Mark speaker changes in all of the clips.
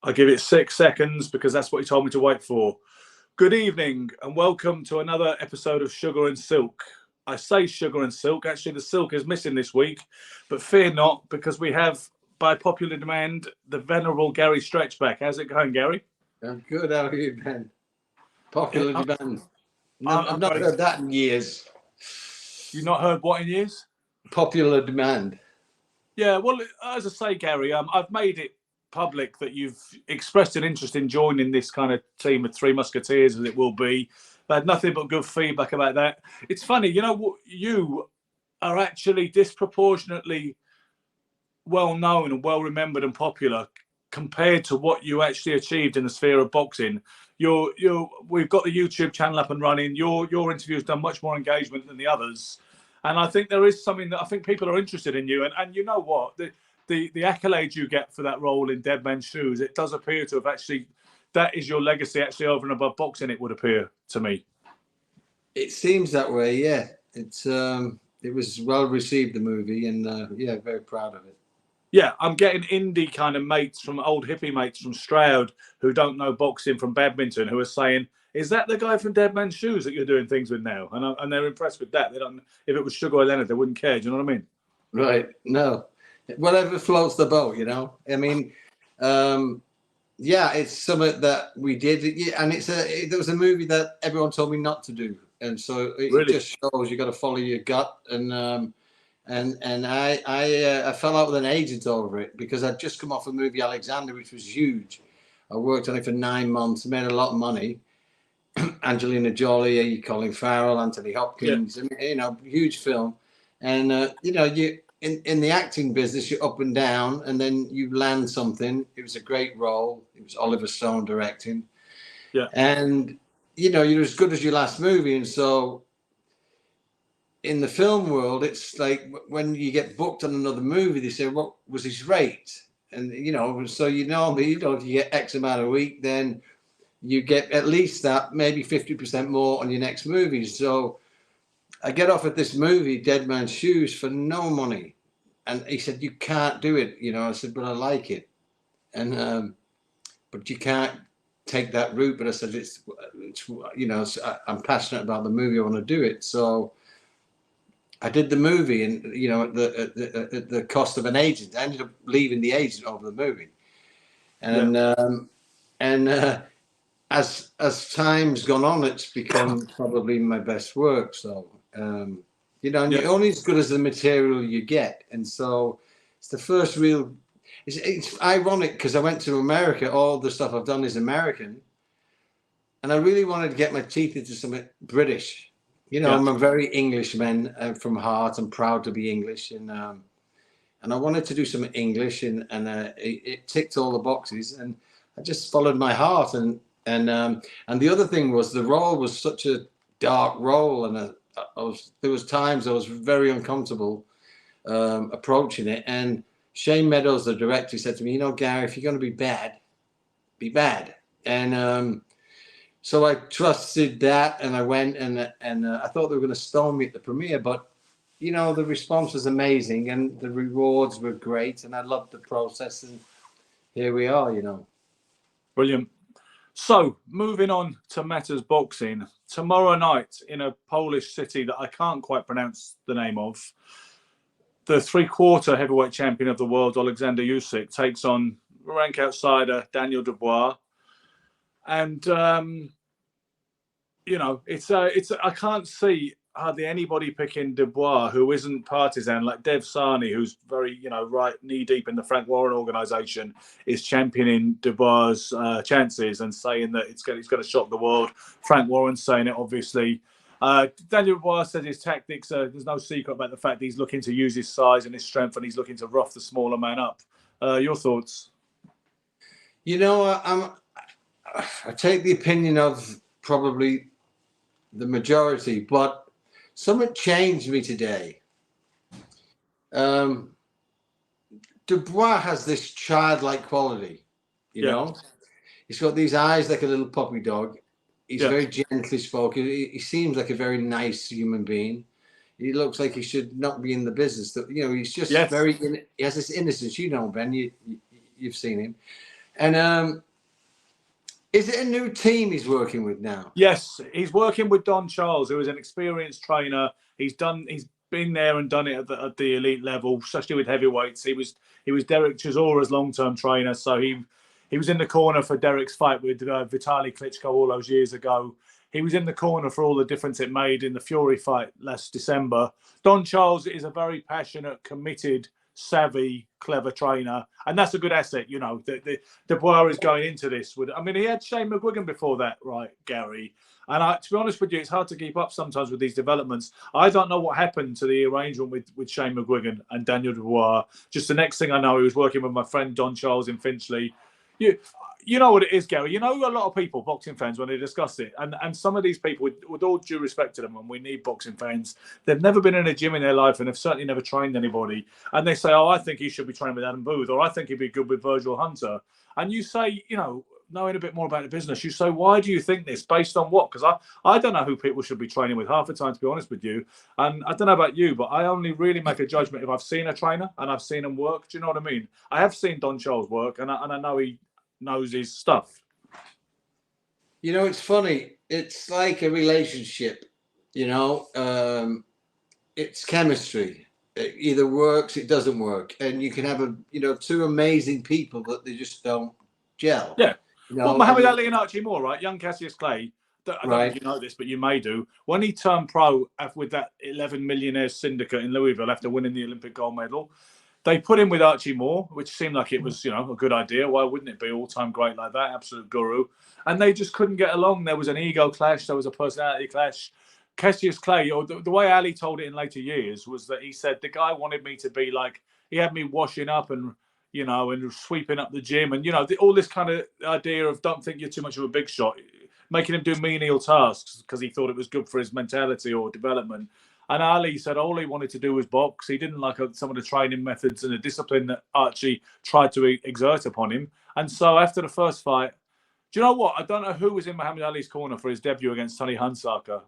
Speaker 1: I give it 6 seconds because that's what he told me to wait for. Good evening and welcome to another episode of Sugar and Silk. I say Sugar and Silk. Actually, the silk is missing this week, but fear not because we have, by popular demand, the venerable Gary Stretchback. How's it going, Gary?
Speaker 2: I'm good. How are you, Ben? Popular demand. No,
Speaker 1: I'm
Speaker 2: I've not heard that in years.
Speaker 1: You've not heard what in years?
Speaker 2: Popular demand.
Speaker 1: Yeah, well, as I say, Gary, I've made it public that you've expressed an interest in joining this kind of team of Three Musketeers, as it will be. I had nothing but good feedback about that. It's funny, you know, you are actually disproportionately well known and well remembered and popular compared to what you actually achieved in the sphere of boxing. We've got the YouTube channel up and running. Your interview has done much more engagement than the others. And I think there is something that I think people are interested in you. And you know what? The accolades you get for that role in Dead Man's Shoes, it does appear to have actually, that is your legacy actually over and above boxing, it would appear to me.
Speaker 2: It seems that way, yeah. It was well received, the movie, and yeah, very proud of it.
Speaker 1: Yeah, I'm getting indie kind of mates from old hippie mates from Stroud who don't know boxing from badminton who are saying, is that the guy from Dead Man's Shoes that you're doing things with now? And they're impressed with that. They don't. If it was Sugar or Leonard, they wouldn't care. Do you know what I mean?
Speaker 2: Right. No. Whatever floats the boat, you know? I mean, yeah, it's something that we did. And there was a movie that everyone told me not to do. And so it just shows you got to follow your gut. And I fell out with an agent over it because I'd just come off a movie, Alexander, which was huge. I worked on it for 9 months, made a lot of money. Angelina Jolie, Colin Farrell, Anthony Hopkins, you know, huge film. And, you know, you in the acting business, you're up and down, and then you land something. It was a great role. It was Oliver Stone directing.
Speaker 1: Yeah.
Speaker 2: And, you know, you're as good as your last movie. And so in the film world, it's like when you get booked on another movie, they say, what was his rate? And, you know, so if you get X amount a week, then you get at least that, maybe 50% more on your next movie. So I get offered this movie, Dead Man's Shoes, for no money. And he said, you can't do it. You know, I said, but I like it. And, but you can't take that route. But I said, it's you know, I'm passionate about the movie. I want to do it. So I did the movie, and, you know, at the cost of an agent. I ended up leaving the agent over the movie. And, as time's gone on, it's become probably my best work. So, you know, and you're only as good as the material you get. And so it's the first real, it's ironic because I went to America. All the stuff I've done is American. And I really wanted to get my teeth into something British. You know, I'm a very Englishman from heart. I'm proud to be English. And I wanted to do something English, and it ticked all the boxes. And I just followed my heart. And the other thing was the role was such a dark role, and there was times I was very uncomfortable approaching it. And Shane Meadows, the director, said to me, you know, Gary, if you're going to be bad, be bad. And so I trusted that, and I went, and I thought they were going to stone me at the premiere, but you know, the response was amazing, and the rewards were great, and I loved the process, and here we are, you know.
Speaker 1: Brilliant. So, moving on to matters boxing. Tomorrow night in a Polish city that I can't quite pronounce the name of, the three-quarter heavyweight champion of the world, Alexander Usyk, takes on rank outsider Daniel Dubois. And, you know, I can't see hardly anybody picking Dubois who isn't partisan, like Dev Sani, who's very, you know, right knee deep in the Frank Warren organisation, is championing Dubois' chances and saying that it's going to shock the world. Frank Warren's saying it, obviously. Daniel Dubois says his tactics, there's no secret about the fact that he's looking to use his size and his strength, and he's looking to rough the smaller man up. Your thoughts?
Speaker 2: You know, I take the opinion of probably the majority, but something changed me today. Dubois has this childlike quality, you know. He's got these eyes like a little puppy dog. He's very gently spoken. He seems like a very nice human being. He looks like he should not be in the business. You know, he's just he has this innocence. You know, Ben, you've seen him. And is it a new team he's working with now?
Speaker 1: Yes, he's working with Don Charles, who is an experienced trainer. He's been there and done it at the elite level, especially with heavyweights. He was Derek Chisora's long-term trainer, so he was in the corner for Derek's fight with Vitaly Klitschko all those years ago. He was in the corner for all the difference it made in the Fury fight last December. Don Charles is a very passionate, committed, savvy, clever trainer, and that's a good asset. You know, Dubois is going into this with. I mean, he had Shane McGuigan before that, right, Gary? And to be honest with you, it's hard to keep up sometimes with these developments. I don't know what happened to the arrangement with Shane McGuigan and Daniel Dubois. Just the next thing I know, he was working with my friend Don Charles in Finchley. You know what it is, Gary. You know a lot of people, boxing fans, when they discuss it, and some of these people, with all due respect to them, and we need boxing fans, they've never been in a gym in their life and they've certainly never trained anybody. And they say, oh, I think he should be trained with Adam Booth, or I think he'd be good with Virgil Hunter. And you say, you know, knowing a bit more about the business, you say, why do you think this? Based on what? Because I don't know who people should be training with half the time, to be honest with you. And I don't know about you, but I only really make a judgment if I've seen a trainer and I've seen him work. Do you know what I mean? I have seen Don Charles work, and I know he knows his stuff.
Speaker 2: You know, it's funny. It's like a relationship, you know. It's chemistry. It either works, it doesn't work. And you can have two amazing people, but they just don't gel.
Speaker 1: Yeah.
Speaker 2: You know,
Speaker 1: well, Muhammad Ali and Archie Moore, right? Young Cassius Clay. I don't know if you know this, but you may do. When he turned pro with that 11 millionaires syndicate in Louisville after winning the Olympic gold medal, they put him with Archie Moore, which seemed like it was, a good idea. Why wouldn't it be all-time great like that? Absolute guru. And they just couldn't get along. There was an ego clash. There was a personality clash. Cassius Clay, or the way Ali told it in later years, was that he said the guy wanted me to be like, he had me washing up and, and sweeping up the gym and, all this kind of idea of don't think you're too much of a big shot, making him do menial tasks because he thought it was good for his mentality or development. And Ali said all he wanted to do was box. He didn't like some of the training methods and the discipline that Archie tried to exert upon him. And so after the first fight, do you know what? I don't know who was in Muhammad Ali's corner for his debut against Tony Hunsaker.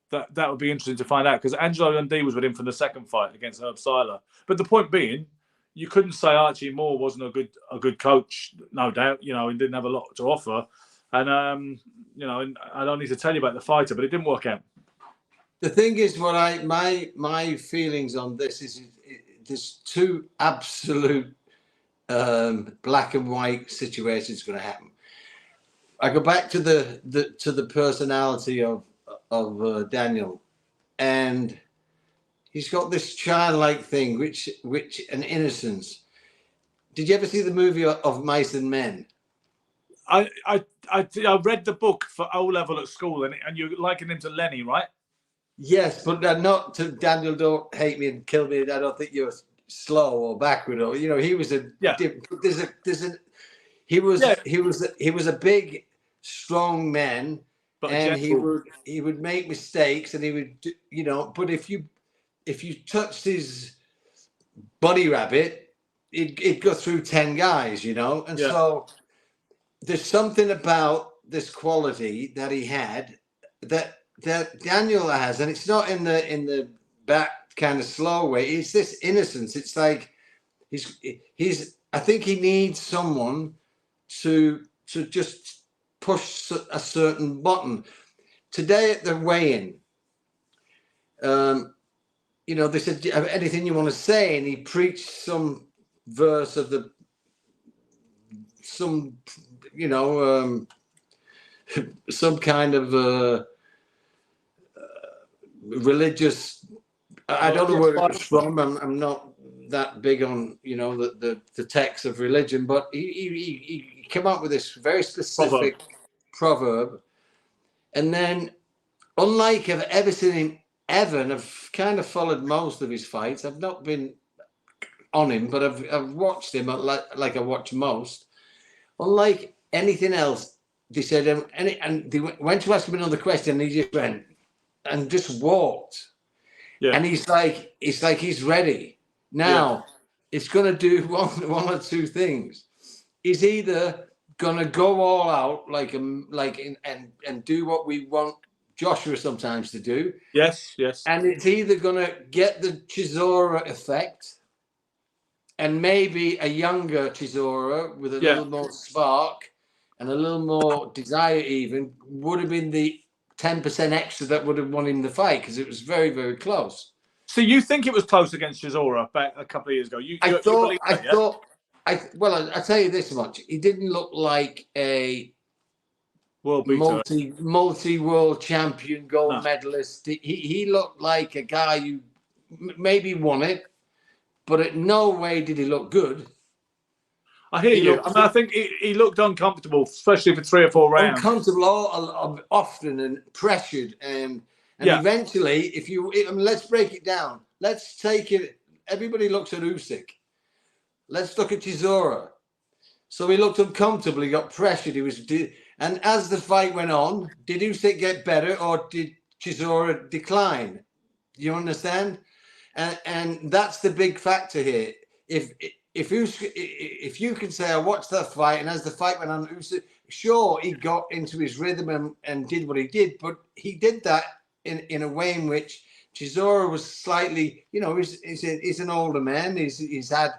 Speaker 1: That would be interesting to find out because Angelo Dundee was with him for the second fight against Herb Seiler. But the point being, you couldn't say Archie Moore wasn't a good coach, no doubt, and didn't have a lot to offer. And, and I don't need to tell you about the fighter, but it didn't work out.
Speaker 2: The thing is, my feelings on this is there's two absolute black and white situations going to happen. I go back to the personality of Daniel, and he's got this childlike thing, which an innocence. Did you ever see the movie of Mice and Men?
Speaker 1: I read the book for O level at school, and you liken him to Lenny, right?
Speaker 2: Yes, but not to Daniel. Don't hate me and kill me. I don't think you're slow or backward. Or he was a he was a big, strong man, but and he would make mistakes, and he would But if you touched his bunny rabbit, it'd go through 10 guys, and so there's something about this quality that he had that Daniel has, and it's not in the back kind of slow way. It's this innocence. It's like he's. I think he needs someone to just push a certain button. Today at the weigh-in, they said, anything you want to say, and he preached some verse of some kind of religious. I don't know where it's from. I'm not that big on the text of religion, but he came up with this very specific proverb. And then, unlike I've ever seen him ever, and I've kind of followed most of his fights. I've not been on him, but I've watched him like I watch most. Unlike anything else, they said, and they went to ask him another question, and he just went and just walked. Yeah. And he's like he's ready. Now, it's going to do one or two things. He's either going to go all out and do what we want Joshua sometimes to do.
Speaker 1: Yes.
Speaker 2: And it's either going to get the Chisora effect and maybe a younger Chisora with a little more spark and a little more desire even would have been the 10% extra that would have won him the fight, because it was very, very close.
Speaker 1: So you think it was close against Chisora back a couple of years ago?
Speaker 2: I thought, I'll tell you this much. He didn't look like a
Speaker 1: world beater,
Speaker 2: multi-world champion, gold medalist. He looked like a guy who maybe won it, but in no way did he look good.
Speaker 1: I hear you. I think he looked uncomfortable, especially for 3 or 4 rounds.
Speaker 2: Uncomfortable often and pressured. And eventually, let's break it down. Let's take it. Everybody looks at Usyk. Let's look at Chisora. So he looked uncomfortable. He got pressured. And as the fight went on, did Usyk get better or did Chisora decline? Do you understand? And that's the big factor here. If you can say, I watched that fight, and as the fight went on, Usyk, sure, he got into his rhythm and did what he did, but he did that in a way in which Chisora was slightly, he's an older man. He's had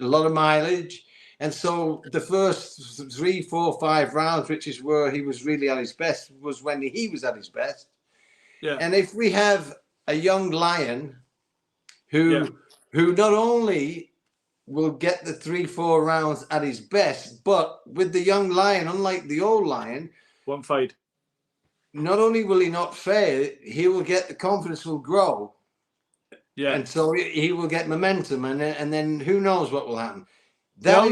Speaker 2: a lot of mileage. And so the first 3, 4, 5 rounds, which is where he was really at his best, was when he was at his best. Yeah. And if we have a young lion who not only will get the 3, 4 rounds at his best, but with the young lion, unlike the old lion,
Speaker 1: won't fade.
Speaker 2: Not only will he not fade, he will get the confidence will grow. Yeah. And so he will get momentum, and then who knows what will happen.
Speaker 1: I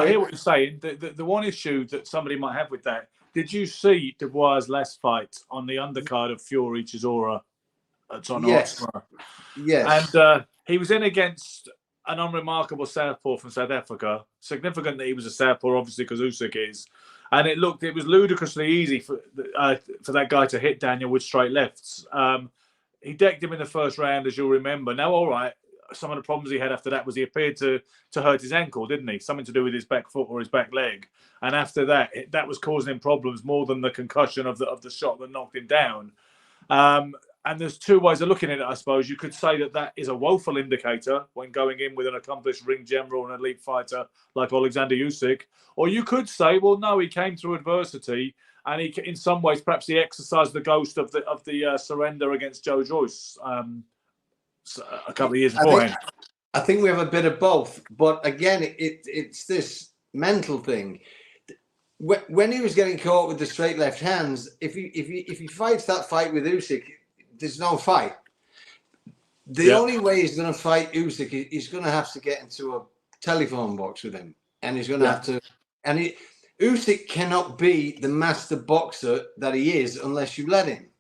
Speaker 1: hear what you're saying. The one issue that somebody might have with that, did you see Dubois' last fight on the undercard of Fury Chisora at Tottenham Hotspur?
Speaker 2: Yes.
Speaker 1: And he was in against an unremarkable southpaw from South Africa. Significant that he was a southpaw, obviously, because Usyk is. And it was ludicrously easy for that guy to hit Daniel with straight lefts. He decked him in the first round, as you'll remember. Now, all right, some of the problems he had after that was he appeared to hurt his ankle, didn't he? Something to do with his back foot or his back leg. And after that, that was causing him problems more than the concussion of the shot that knocked him down. And there's 2 ways of looking at it, I suppose. You could say that is a woeful indicator when going in with an accomplished ring general and elite fighter like Alexander Usyk. Or you could say, well, no, he came through adversity, and he, in some ways, perhaps he exercised the ghost of the surrender against Joe Joyce a couple of years beforehand.
Speaker 2: I think we have a bit of both, but again, it's this mental thing. When he was getting caught with the straight left hands, if he fights that fight with Usyk, there's no fight. The only way he's going to fight Usyk, he's going to have to get into a telephone box with him, and he's going to have to. And Usyk cannot be the master boxer that he is unless you let him.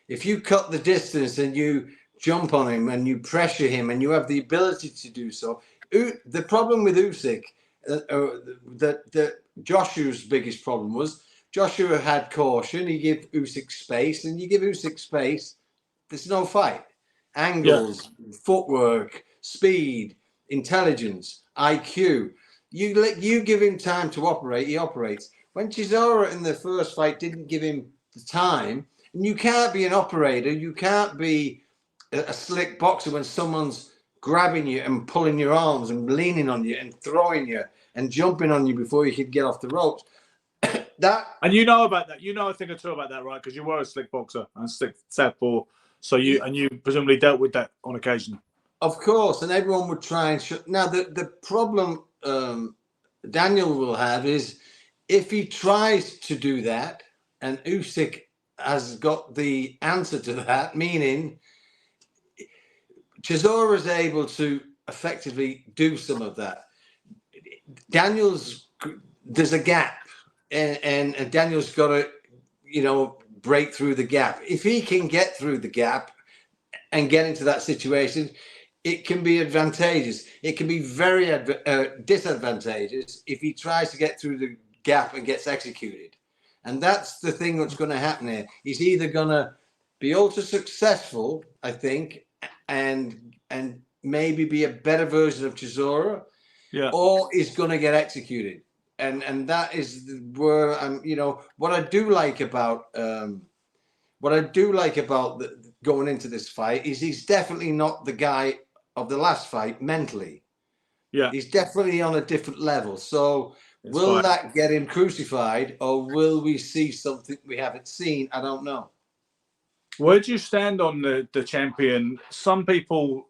Speaker 2: If you cut the distance and you jump on him and you pressure him and you have the ability to do so, the problem with Usyk, that Joshua's biggest problem was, Joshua had caution. He gave Usyk space, and you give Usyk space, there's no fight. Angles, footwork, speed, intelligence, IQ. You give him time to operate, he operates. When Chisora in the first fight didn't give him the time, and you can't be an operator, you can't be a slick boxer when someone's grabbing you and pulling your arms and leaning on you and throwing you and jumping on you before you could get off the ropes.
Speaker 1: And you know about that. You know a thing or two about that, right? Because you were a slick boxer and slick southpaw. So you presumably dealt with that on occasion.
Speaker 2: Of course, and everyone would try and now the problem Daniel will have is if he tries to do that, and Usyk has got the answer to that, meaning Chisora is able to effectively do some of that. There's a gap, and Daniel's got to, break through the gap. If he can get through the gap and get into that situation, it can be advantageous. It can be very disadvantageous if he tries to get through the gap and gets executed. And that's the thing that's going to happen here. He's either going to be ultra successful, I think, and maybe be a better version of Chisora, or he's going to get executed. And that is where what I do like about going into this fight is he's definitely not the guy of the last fight mentally.
Speaker 1: Yeah,
Speaker 2: He's definitely on a different level. So
Speaker 1: it's
Speaker 2: will
Speaker 1: fine.
Speaker 2: that get him crucified, or will we see something we haven't seen? I don't know.
Speaker 1: Where do you stand on the champion? Some people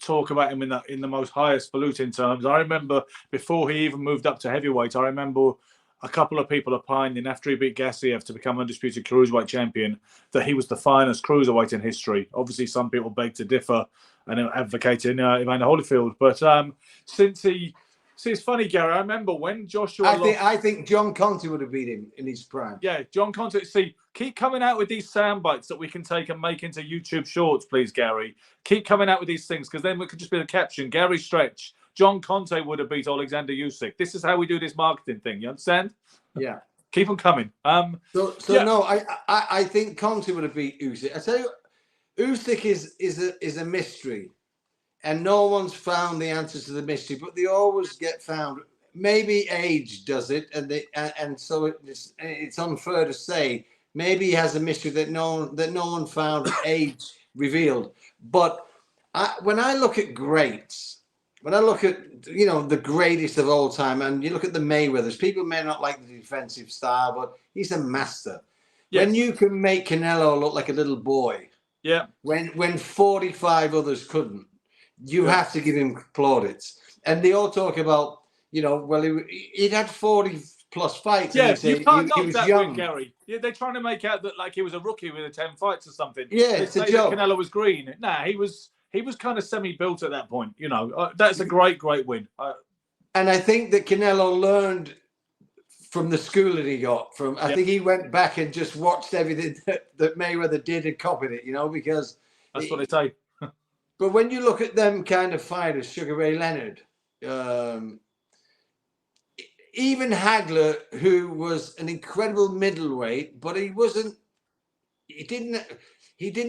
Speaker 1: talk about him in the most highest-falutin terms. I remember before he even moved up to heavyweight, I remember a couple of people opining after he beat Gassiev to become undisputed cruiserweight champion that he was the finest cruiserweight in history. Obviously, some people beg to differ and advocating Evander Holyfield. But since he... See, it's funny, Gary. I remember when Joshua lost...
Speaker 2: I think John Conte would have beat him in his prime.
Speaker 1: Yeah, John Conte. See, keep coming out with these sound bites that we can take and make into YouTube shorts, please, Gary. Keep coming out with these things, because then it could just be the caption. Gary Stretch. John Conte would have beat Alexander Usyk. This is how we do this marketing thing. You understand?
Speaker 2: Yeah.
Speaker 1: Keep them coming.
Speaker 2: No, I think Conte would have beat Usyk. I tell you, Usyk is a mystery, and no one's found the answers to the mystery, but they always get found. Maybe age does it, and so it's unfair to say. Maybe he has a mystery that no one found age revealed. But when I look at greats, when I look at the greatest of all time, and you look at the Mayweathers, people may not like the defensive style, but he's a master. Yes. When you can make Canelo look like a little boy,
Speaker 1: yeah,
Speaker 2: when 45 others couldn't, you have to give him plaudits. And they all talk about, well, he'd had 40 plus fights.
Speaker 1: Yeah,
Speaker 2: and
Speaker 1: you can't knock that
Speaker 2: young.
Speaker 1: win, Gary. Yeah, they're trying to make out that like he was a rookie with 10 fights or something.
Speaker 2: Yeah, it's a joke.
Speaker 1: Canelo was green. Nah, he was kind of semi-built at that point. That's a great win.
Speaker 2: And I think that Canelo learned from the schooling he got from. I think he went back and just watched everything that Mayweather did and copied it. Because
Speaker 1: that's what they say.
Speaker 2: But when you look at them kind of fighters, Sugar Ray Leonard, even Hagler, who was an incredible middleweight, but he didn't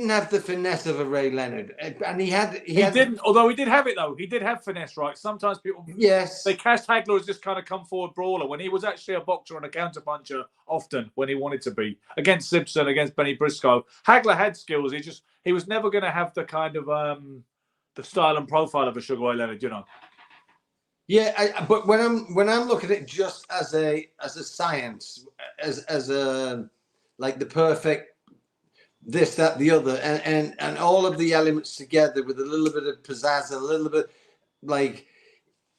Speaker 2: have the finesse of a Ray Leonard, and he didn't.
Speaker 1: Although he did have it though, he did have finesse, right? Sometimes people, they cast Hagler as this kind of come forward brawler when he was actually a boxer and a counterpuncher often when he wanted to be. Against Simpson, against Benny Briscoe, Hagler had skills. He was never going to have the kind of the style and profile of a Sugar Ray Leonard,
Speaker 2: Yeah, but when I'm looking at it just as a science, as a like the perfect this, that, the other, and all of the elements together with a little bit of pizzazz, a little bit like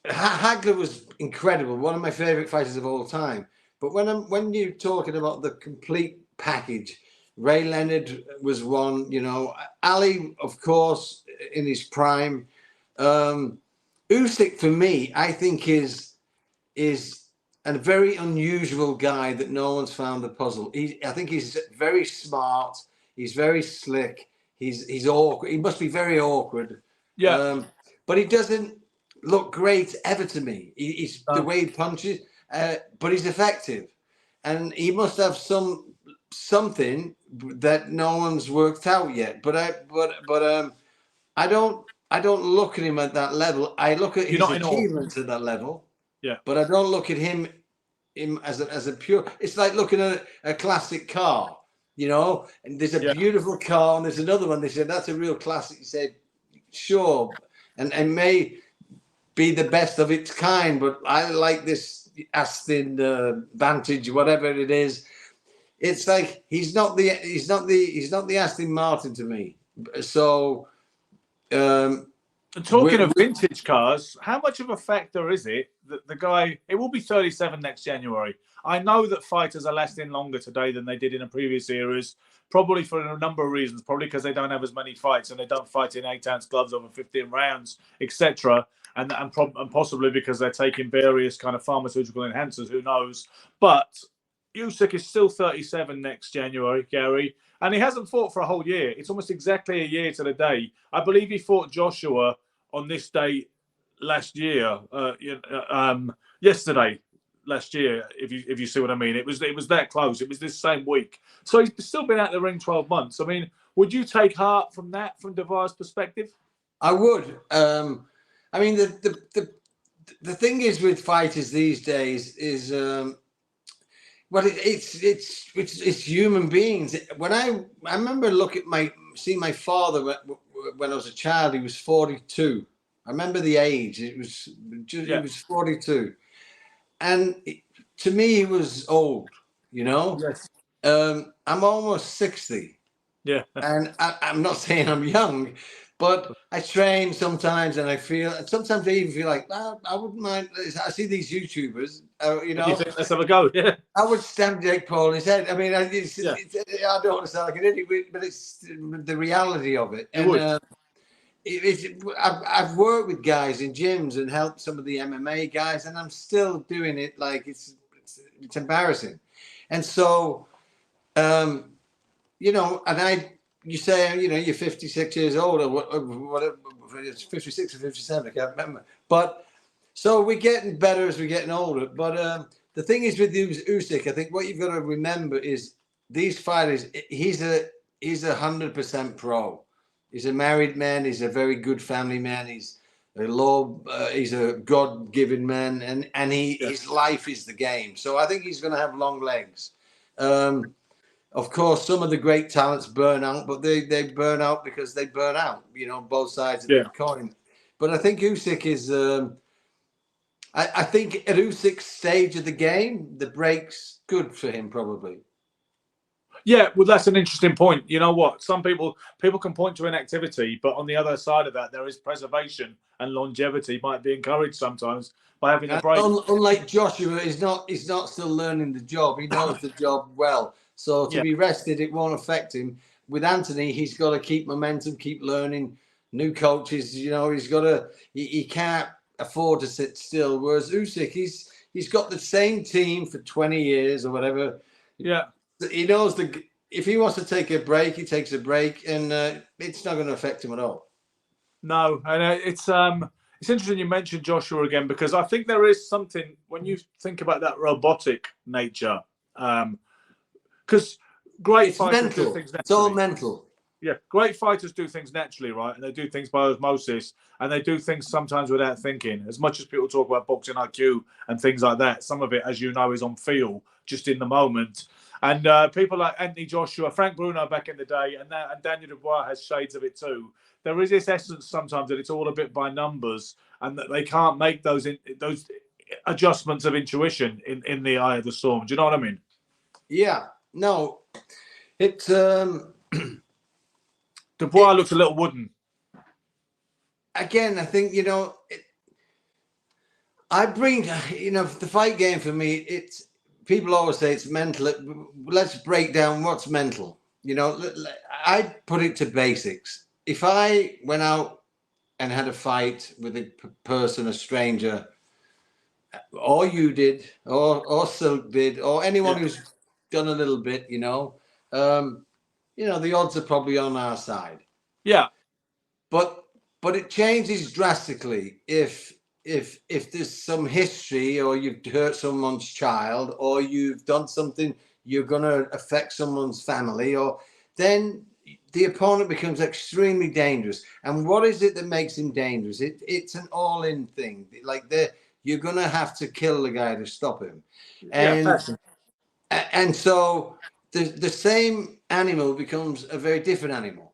Speaker 2: Hagler was incredible, one of my favorite fighters of all time. But when you're talking about the complete package, Ray Leonard was one, Ali, of course, in his prime. Usyk, for me, I think is a very unusual guy that no one's found the puzzle. I think he's very smart. He's very slick. He's awkward. He must be very awkward.
Speaker 1: Yeah.
Speaker 2: But he doesn't look great ever to me. He's the way he punches, but he's effective, and he must have something that no one's worked out yet. But I don't look at him at that level. I look at his achievements at that level.
Speaker 1: Yeah.
Speaker 2: But I don't look at him as a pure. It's like looking at a classic car, and there's a beautiful car and there's another one. They said that's a real classic. You said, sure, and may be the best of its kind, but I like this Aston Vantage, whatever it is. It's like he's not the Aston Martin to me. So.
Speaker 1: Talking of vintage cars, how much of a factor is it that the guy, it will be 37 next January. I know that fighters are lasting longer today than they did in the previous eras, probably for a number of reasons, probably because they don't have as many fights and they don't fight in 8-ounce gloves over 15 rounds, etc. And possibly because they're taking various kind of pharmaceutical enhancers, who knows. But Usyk is still 37 next January, Gary, and he hasn't fought for a whole year. It's almost exactly a year to the day. I believe he fought Joshua on this day last year, yesterday, last year, if you see what I mean. It was that close. It was this same week. So he's still been out the ring 12 months. I mean, would you take heart from that, from Dubois' perspective?
Speaker 2: I would. I mean, the thing is with fighters these days is, well, it's human beings. When I remember seeing my father when I was a child, he was 42. I remember the age. It was just, he was 42, and to me, he was old. You know,
Speaker 1: Yes.
Speaker 2: I'm almost 60.
Speaker 1: Yeah.
Speaker 2: And I'm not saying I'm young, but I train sometimes, and sometimes I even feel like, well, I wouldn't mind. I see these YouTubers, you know.
Speaker 1: You think, let's have a go. Yeah.
Speaker 2: I would stamp Jake Paul in his head. I mean, I don't want to sound like an idiot, but it's the reality of it. And I've worked with guys in gyms and helped some of the MMA guys, and I'm still doing it. Like it's embarrassing, and so. You know, and you say, you know, you're 56 years old or whatever, it's 56 or 57, I can't remember. But so we're getting better as we're getting older. But the thing is with Usyk, I think what you've got to remember is these fighters, he's 100% pro. He's a married man. He's a very good family man. He's a God-given man, and his life is the game. So I think he's going to have long legs. Of course, some of the great talents burn out, but they burn out because they burn out, you know, both sides of the coin. But I think Usyk is, I think at Usyk's stage of the game, the break's good for him probably.
Speaker 1: Yeah, well, that's an interesting point. You know what? Some people can point to inactivity, but on the other side of that, there is preservation, and longevity might be encouraged sometimes by having a break.
Speaker 2: Unlike Joshua, he's not still learning the job. He knows the job well. So to be rested, it won't affect him. With Anthony, he's got to keep momentum, keep learning new coaches. You know, he can't afford to sit still. Whereas Usyk, he's got the same team for 20 years or whatever.
Speaker 1: Yeah.
Speaker 2: He knows if he wants to take a break, he takes a break, and it's not going to affect him at all.
Speaker 1: No, and it's interesting you mentioned Joshua again, because I think there is something when you think about that robotic nature. Because great fighters do things naturally.
Speaker 2: It's all mental.
Speaker 1: Yeah, great fighters do things naturally, right? And they do things by osmosis, and they do things sometimes without thinking. As much as people talk about boxing IQ and things like that, some of it, as you know, is on feel, just in the moment. And people like Anthony Joshua, Frank Bruno back in the day, and Daniel Dubois has shades of it too. There is this essence sometimes that it's all a bit by numbers, and that they can't make those adjustments of intuition in the eye of the storm. Do you know what I mean?
Speaker 2: Yeah. No, it's
Speaker 1: Dubois looks a little wooden.
Speaker 2: Again, I think, you know, I bring, you know, the fight game for me, it's, people always say it's mental. Let's break down what's mental. You know, I put it to basics. If I went out and had a fight with a person, a stranger, or you did, or Silk did, or anyone who's done a little bit, you know, the odds are probably on our side.
Speaker 1: Yeah.
Speaker 2: But it changes drastically if there's some history, or you've hurt someone's child, or you've done something you're going to affect someone's family, or then the opponent becomes extremely dangerous. And what is it that makes him dangerous? It's an all-in thing. Like you're going to have to kill the guy to stop him. And so the same animal becomes a very different animal.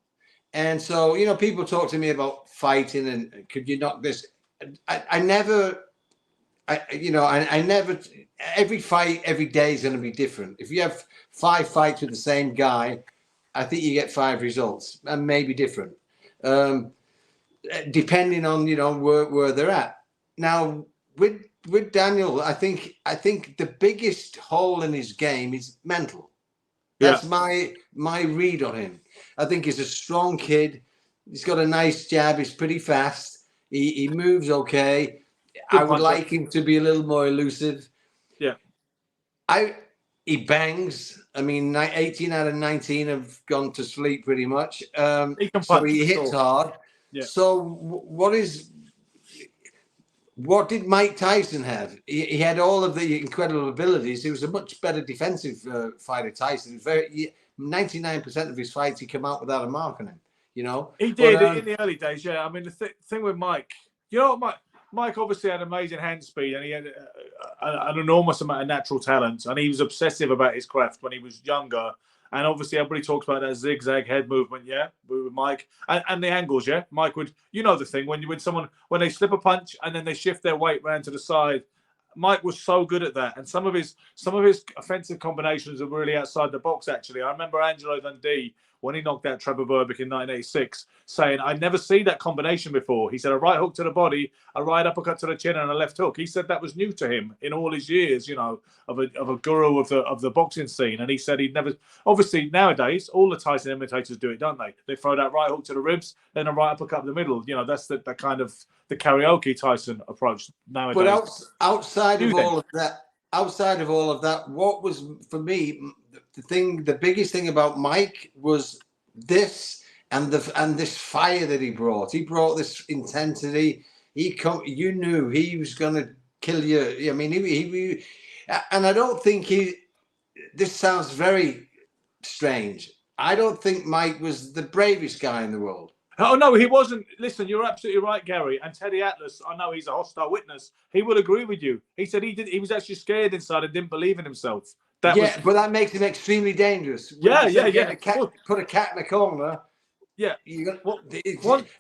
Speaker 2: And so, you know, people talk to me about fighting and could you knock this? I never, every fight, every day is going to be different. If you have 5 fights with the same guy, I think you get 5 results, and maybe different, depending on, you know, where they're at. Now, with Daniel, I think the biggest hole in his game is mental. That's my read on him. I think he's a strong kid. He's got a nice jab. He's pretty fast. He moves okay. I would like him to be a little more elusive.
Speaker 1: Yeah.
Speaker 2: He bangs. I mean, 18 out of 19 have gone to sleep pretty much. So he hits hard.
Speaker 1: Yeah.
Speaker 2: So what did Mike Tyson have? He had all of the incredible abilities. He was a much better defensive fighter. Tyson, 99% of his fights, he came out without a mark on him. You know,
Speaker 1: he did in the early days. Yeah, I mean, the thing with Mike, you know, Mike obviously had amazing hand speed, and he had an enormous amount of natural talent, and he was obsessive about his craft when he was younger. And obviously, everybody talks about that zigzag head movement, yeah, with Mike, and the angles, yeah. Mike would, you know, the thing when they slip a punch and then they shift their weight round to the side. Mike was so good at that, and some of his offensive combinations are really outside the box. Actually, I remember Angelo Dundee when he knocked out Trevor Berbick in 1986, saying, "I never see that combination before." He said a right hook to the body, a right uppercut to the chin, and a left hook. He said that was new to him in all his years, you know, of a guru of the boxing scene. And he said he'd never. Obviously, nowadays all the Tyson imitators do it, don't they? They throw that right hook to the ribs, then a right uppercut in the middle. You know, that's the kind of the karaoke Tyson approach nowadays.
Speaker 2: But outside of all of that, what was for me the biggest thing about Mike was this and this fire that he brought. He brought this intensity. You knew he was going to kill you. I mean, he and I don't think this sounds very strange. I don't think Mike was the bravest guy in the world.
Speaker 1: Oh, no, he wasn't. Listen, you're absolutely right, Gary. And Teddy Atlas, I know he's a hostile witness. He will agree with you. He said he was actually scared inside and didn't believe in himself.
Speaker 2: But that makes him extremely dangerous.
Speaker 1: Yeah.
Speaker 2: Put a cat in the corner.
Speaker 1: Yeah.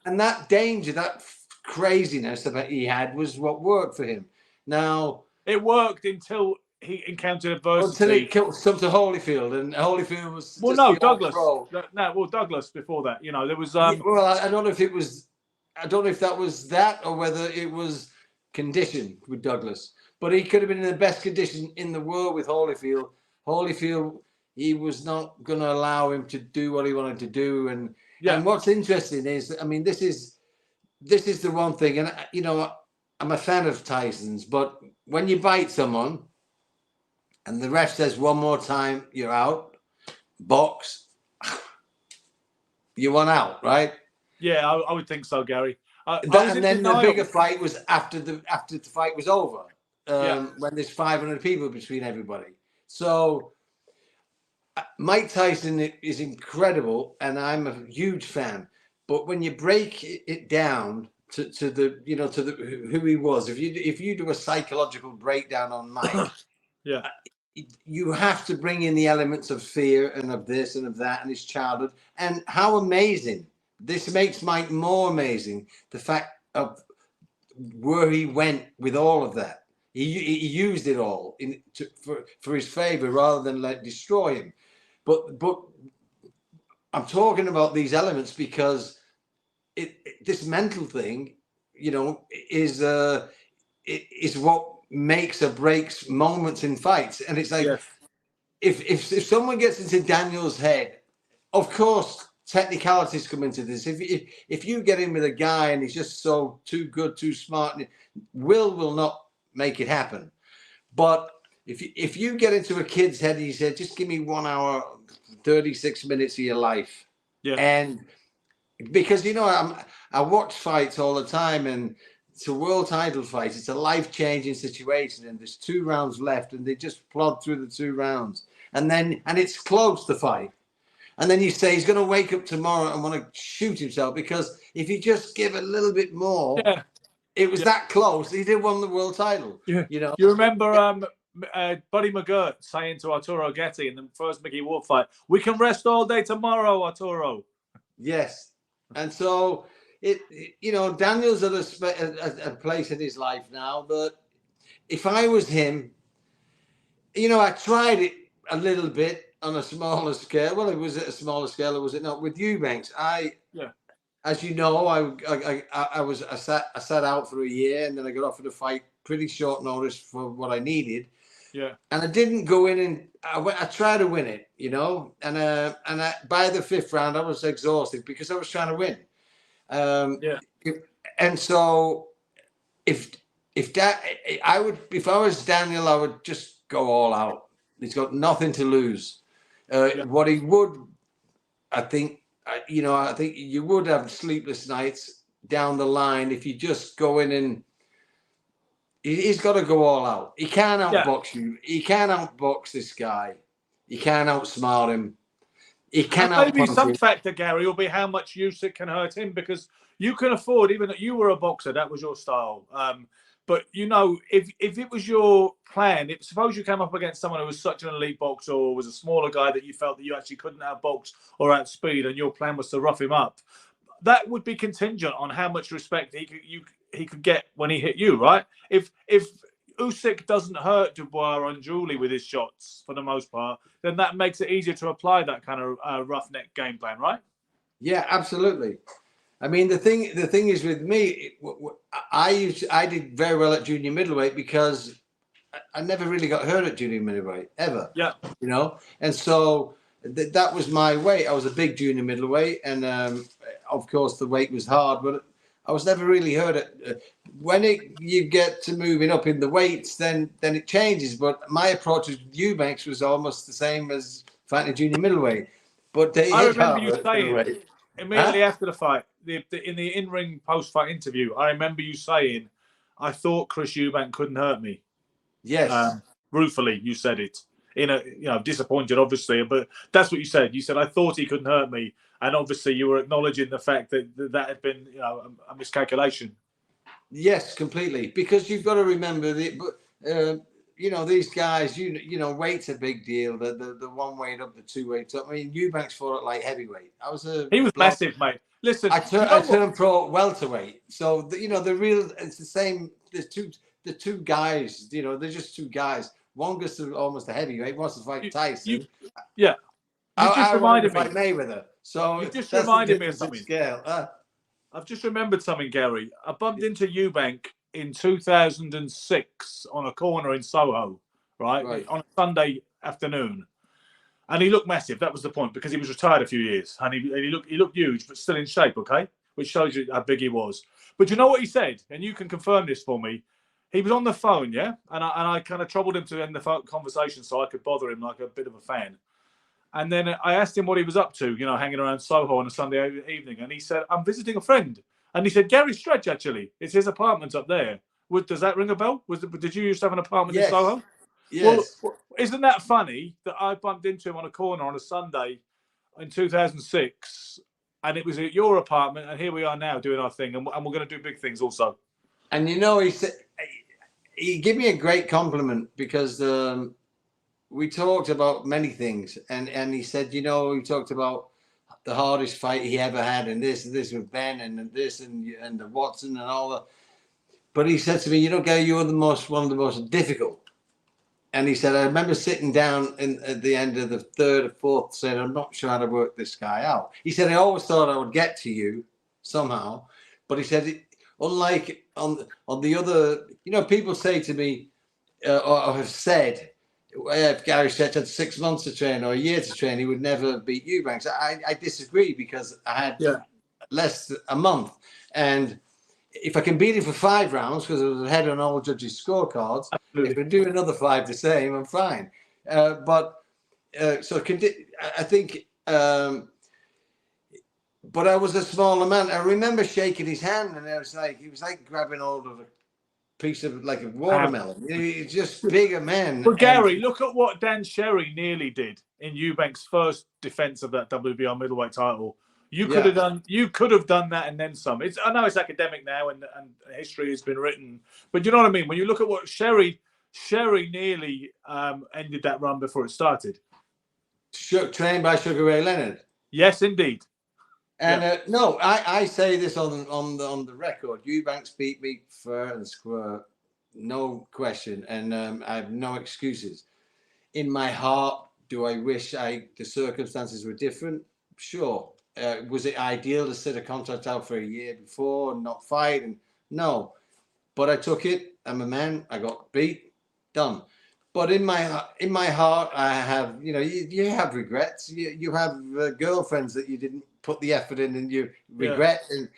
Speaker 2: And that danger, that craziness that he had was what worked for him. Now,
Speaker 1: it worked until he encountered adversity.
Speaker 2: Until he killed some to Holyfield, and Holyfield was
Speaker 1: Douglas. Douglas before that. You know, there was.
Speaker 2: I don't know if it was. I don't know if that was that or whether it was condition with Douglas. But he could have been in the best condition in the world with Holyfield. Holyfield, he was not going to allow him to do what he wanted to do. And what's interesting is, I mean, this is the one thing. And you know, I'm a fan of Tyson's, but when you bite someone, and the ref says one more time, you're out, box, you want out, right?
Speaker 1: Yeah, I would think so, Gary.
Speaker 2: And then the bigger fight was after the fight was over, when there's 500 people between everybody. So Mike Tyson is incredible, and I'm a huge fan. But when you break it down to who he was, if you do a psychological breakdown on Mike, you have to bring in the elements of fear and of this and of that and his childhood, and how amazing this makes Mike more amazing. The fact of where he went with all of that, he used it all for his favor rather than let it destroy him. But I'm talking about these elements because this mental thing, you know, is what makes or breaks moments in fights. And it's like, if someone gets into Daniel's head, of course technicalities come into this. If you get in with a guy and he's just so too good, too smart, will not make it happen. But if you get into a kid's head, he said, just give me 1 hour, 36 minutes of your life. Yeah. And because, you know, I watch fights all the time, and it's a world title fight. It's a life-changing situation, and there's 2 rounds left, and they just plod through the 2 rounds. And it's close, the fight. And then you say he's going to wake up tomorrow and want to shoot himself, because if he just give a little bit more, it was that close. He did won the world title. Yeah. You know.
Speaker 1: You remember Buddy McGirt saying to Arturo Getty in the first Mickey Ward fight, "We can rest all day tomorrow, Arturo."
Speaker 2: Yes. And so Daniel's at a place in his life now that if I was him, you know, I tried it a little bit on a smaller scale. Well, it was at a smaller scale, or was it not? With Eubanks, as you know, I sat out for a year, and then I got offered a fight pretty short notice for what I needed. Yeah. And I didn't go in, and I tried to win it, you know, and by the 5th round I was exhausted because I was trying to win. And so if I was Daniel, I would just go all out. He's got nothing to lose. What he would, I think you would have sleepless nights down the line if you just go in, and he's got to go all out. He can't outbox you. He can't outbox this guy. He can't outsmart him. He cannot.
Speaker 1: Maybe some factor, Gary, will be how much Usyk can hurt him, because you can afford, even that you were a boxer, that was your style. But if it was your plan, suppose you came up against someone who was such an elite boxer or was a smaller guy that you felt that you actually couldn't outbox or outspeed, and your plan was to rough him up, that would be contingent on how much respect he could get when he hit you, right? If Usyk doesn't hurt Dubois unduly with his shots for the most part, then that makes it easier to apply that kind of roughneck game plan, right?
Speaker 2: Yeah, absolutely. I mean, the thing is with me, I did very well at junior middleweight because I never really got hurt at junior middleweight ever.
Speaker 1: Yeah.
Speaker 2: And so that was my weight. I was a big junior middleweight, and of course the weight was hard, but I was never really hurt. When you get to moving up in the weights, then it changes. But my approach with Eubanks was almost the same as fighting junior middleweight. But
Speaker 1: I remember you saying immediately after the fight, in the in-ring post-fight interview, I remember you saying, "I thought Chris Eubank couldn't hurt me."
Speaker 2: Yes.
Speaker 1: Ruefully, you said it. Disappointed, obviously, but that's what you said. You said, "I thought he couldn't hurt me," and obviously you were acknowledging the fact that had been, a miscalculation.
Speaker 2: Yes, completely. Because you've got to remember these guys. Weight's a big deal. The one weight up, the two weights up. I mean, Eubanks fought at like heavyweight.
Speaker 1: He was massive, mate. Listen,
Speaker 2: I turned pro welterweight. So it's the same. There's the two guys. They're just two guys. One goes to almost a heavyweight, wants to fight Tyson.
Speaker 1: You just reminded me.
Speaker 2: Fight Mayweather. So
Speaker 1: you just reminded me of something.
Speaker 2: Scale.
Speaker 1: I've just remembered something, Gary. I bumped into Eubank in 2006 on a corner in Soho, right? On a Sunday afternoon, and he looked massive. That was the point, because he was retired a few years, and he looked huge, but still in shape. Okay, which shows you how big he was. But you know what he said, and you can confirm this for me. He was on the phone, yeah, and I kind of troubled him to end the conversation so I could bother him like a bit of a fan. And then I asked him what he was up to, hanging around Soho on a Sunday evening, and he said, "I'm visiting a friend." And he said, "Gary Stretch, actually, it's his apartment up there." Does that ring a bell? Did you used to have an apartment in Soho?
Speaker 2: Yes.
Speaker 1: Well, isn't that funny that I bumped into him on a corner on a Sunday in 2006, and it was at your apartment, and here we are now doing our thing, and we're going to do big things also.
Speaker 2: And he said, he gave me a great compliment because we talked about many things, and he said, he talked about the hardest fight he ever had, and this with Ben, and this and the Watson and all that. But he said to me, Gary, you're one of the most difficult. And he said, I remember sitting down at the end of the third or fourth, saying, I'm not sure how to work this guy out. He said, I always thought I would get to you somehow. But he said, unlike on the other, people say to me, or have said, if Gary Stretch had 6 months to train or a year to train, he would never beat Eubanks. I disagree, because I had less than a month. And if I can beat him for 5 rounds, because I was ahead on all judges' scorecards, if I do another 5 the same, I'm fine. I think, but I was a smaller man. I remember shaking his hand, and he was like grabbing hold of a piece of like a watermelon. He's just bigger men.
Speaker 1: Well, Gary, look at what Dan Sherry nearly did in Eubank's first defense of that WBO middleweight title. You could have done that and then some. I know it's academic now, and history has been written, but you know what I mean. When you look at what Sherry nearly ended that run before it started.
Speaker 2: Trained by Sugar Ray Leonard.
Speaker 1: Yes, indeed.
Speaker 2: And no, I say this on the record. Eubanks beat me fair and square, no question, and I have no excuses. In my heart, do I wish the circumstances were different? Sure. Was it ideal to sit a contract out for a year before and not fight? And no, but I took it. I'm a man. I got beat. Done. But in my heart, I have, you have regrets. You have girlfriends that you didn't put the effort in, and you regret, and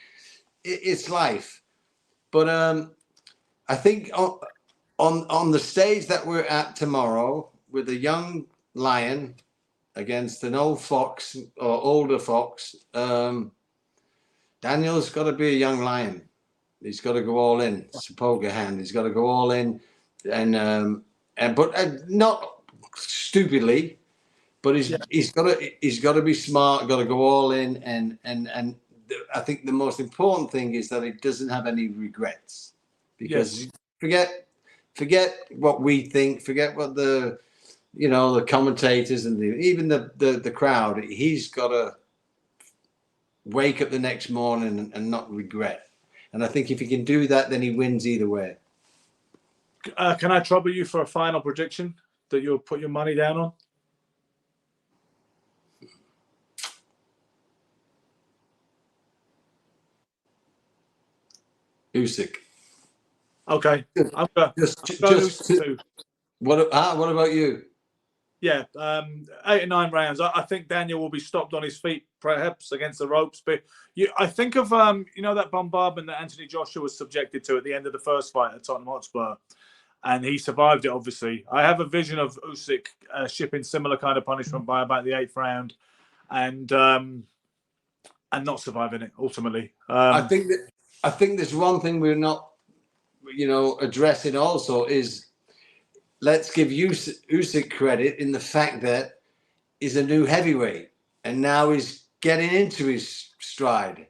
Speaker 2: it's life. But I think on the stage that we're at tomorrow, with a young lion against an old fox or older fox, Daniel's got to be a young lion. He's got to go all in. It's a poker hand. He's got to go all in, but not stupidly. But he's got to be smart. Got to go all in, and I think the most important thing is that he doesn't have any regrets, because forget what we think. Forget what the commentators and even the crowd. He's got to wake up the next morning and not regret. And I think if he can do that, then he wins either way.
Speaker 1: Can I trouble you for a final prediction that you'll put your money down on?
Speaker 2: Usyk.
Speaker 1: Okay.
Speaker 2: What about you?
Speaker 1: Yeah, 8 or 9 rounds. I think Daniel will be stopped on his feet, perhaps against the ropes. But I think of that bombardment that Anthony Joshua was subjected to at the end of the first fight at Tottenham Hotspur, and he survived it. Obviously, I have a vision of Usyk shipping similar kind of punishment by about the 8th round, and not surviving it ultimately.
Speaker 2: I think there's one thing we're not, addressing also is, let's give Usyk credit in the fact that he's a new heavyweight and now he's getting into his stride.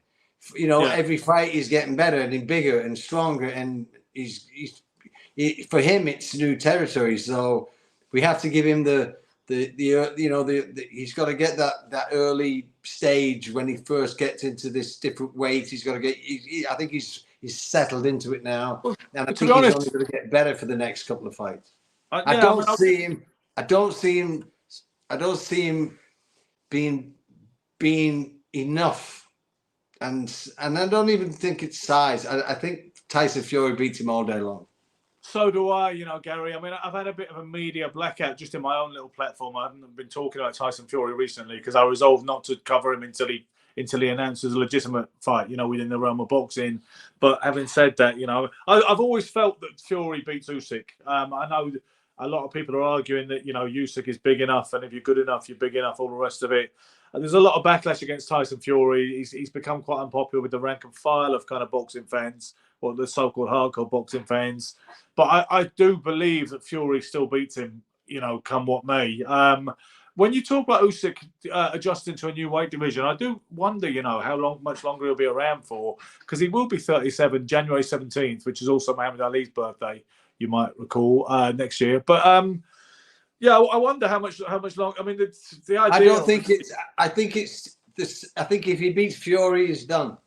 Speaker 2: Every fight he's getting better and bigger and stronger, and for him it's new territory. So we have to give him he's got to get that early stage when he first gets into this different weight. He's got to get. I think he's settled into it now, and I think he's only going to get better for the next couple of fights. I don't see him being enough, and I don't even think it's size. I think Tyson Fury beats him all day long.
Speaker 1: So do I, Gary. I mean, I've had a bit of a media blackout just in my own little platform. I haven't been talking about Tyson Fury recently because I resolved not to cover him until he announces a legitimate fight, within the realm of boxing. But having said that, I've always felt that Fury beats Usyk. I know a lot of people are arguing that, Usyk is big enough, and if you're good enough, you're big enough, all the rest of it. And there's a lot of backlash against Tyson Fury. He's become quite unpopular with the rank and file of kind of boxing fans, or the so-called hardcore boxing fans. But I do believe that Fury still beats him, come what may. When you talk about Usyk adjusting to a new weight division, I do wonder, how much longer he'll be around for, because he will be 37, January 17th, which is also Muhammad Ali's birthday, you might recall, next year. But yeah, I wonder how much longer. I mean, the idea.
Speaker 2: I don't think it's. I think it's this. I think if he beats Fury, he's done.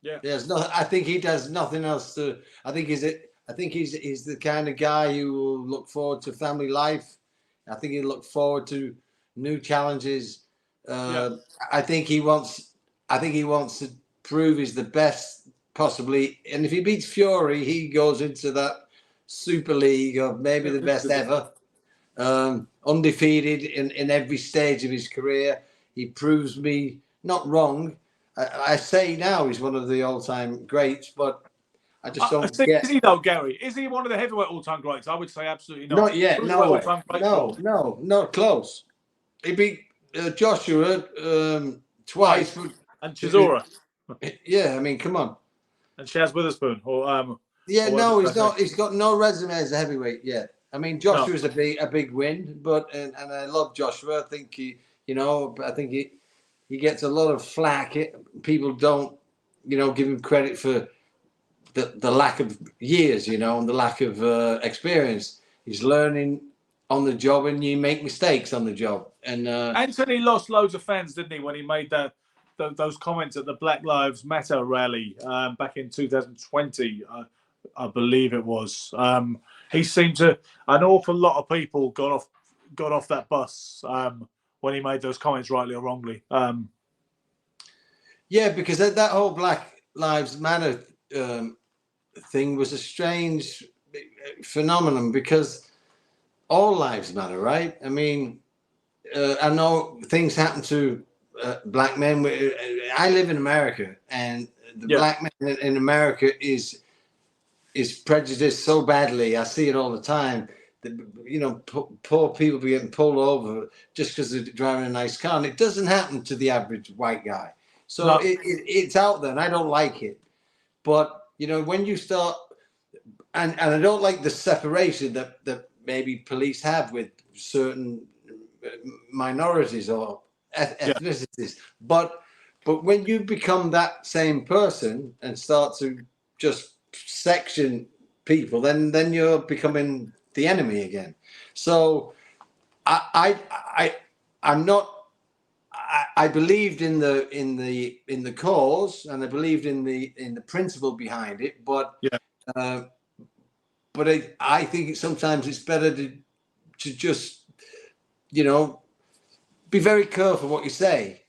Speaker 1: Yeah.
Speaker 2: There's no. I think he does nothing else to. I think he's the kind of guy who will look forward to family life. I think he'll look forward to new challenges. I think he wants to prove he's the best possibly. And if he beats Fury, he goes into that Super League of maybe the best ever. Undefeated in every stage of his career. He proves me not wrong. I say now he's one of the all-time greats, but I just don't get.
Speaker 1: Is he though, Gary? Is he one of the heavyweight all-time greats? I would say absolutely not.
Speaker 2: Not yet. No way. No, not close. He beat Joshua twice.
Speaker 1: And Chisora.
Speaker 2: Yeah, I mean, come on.
Speaker 1: And Chaz Witherspoon.
Speaker 2: He's not. He's got no resume as a heavyweight yet. I mean, Joshua's a big win, but and I love Joshua. I think I think he gets a lot of flack. People don't, give him credit for the lack of years, and the lack of experience. He's learning on the job, and you make mistakes on the job. And
Speaker 1: Anthony lost loads of fans, didn't he, when he made those comments at the Black Lives Matter rally back in 2020, I believe it was. He seemed to. An awful lot of people got off that bus when he made those comments, rightly or wrongly.
Speaker 2: Yeah, because that whole Black Lives Matter thing was a strange phenomenon, because all lives matter, right? I mean, I know things happen to black men. I live in America, and the black man in America is prejudiced so badly. I see it all the time. Poor people be getting pulled over just because they're driving a nice car, and it doesn't happen to the average white guy. So no. It's out there, and I don't like it. But when you start, and I don't like the separation that maybe police have with certain minorities or ethnicities. But when you become that same person and start to just section people, then you're becoming the enemy again. So I'm not. I believed in the cause, and I believed in the principle behind it, but
Speaker 1: Yeah.
Speaker 2: But I think sometimes it's better to just, be very careful what you say,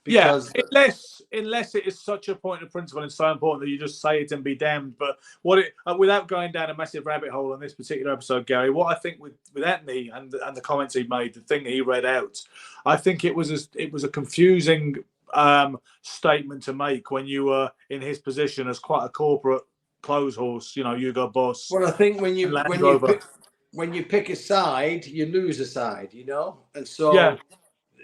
Speaker 1: Yeah,
Speaker 2: because
Speaker 1: unless it is such a point of principle and so important that you just say it and be damned. But without going down a massive rabbit hole on this particular episode, Gary, what I think with Anthony and the comments he made, the thing that he read out, I think it was a confusing statement to make when you were in his position as quite a corporate clothes horse. You go boss.
Speaker 2: well, I think when you
Speaker 1: Land Rover.
Speaker 2: when you pick a side, you lose a side, and so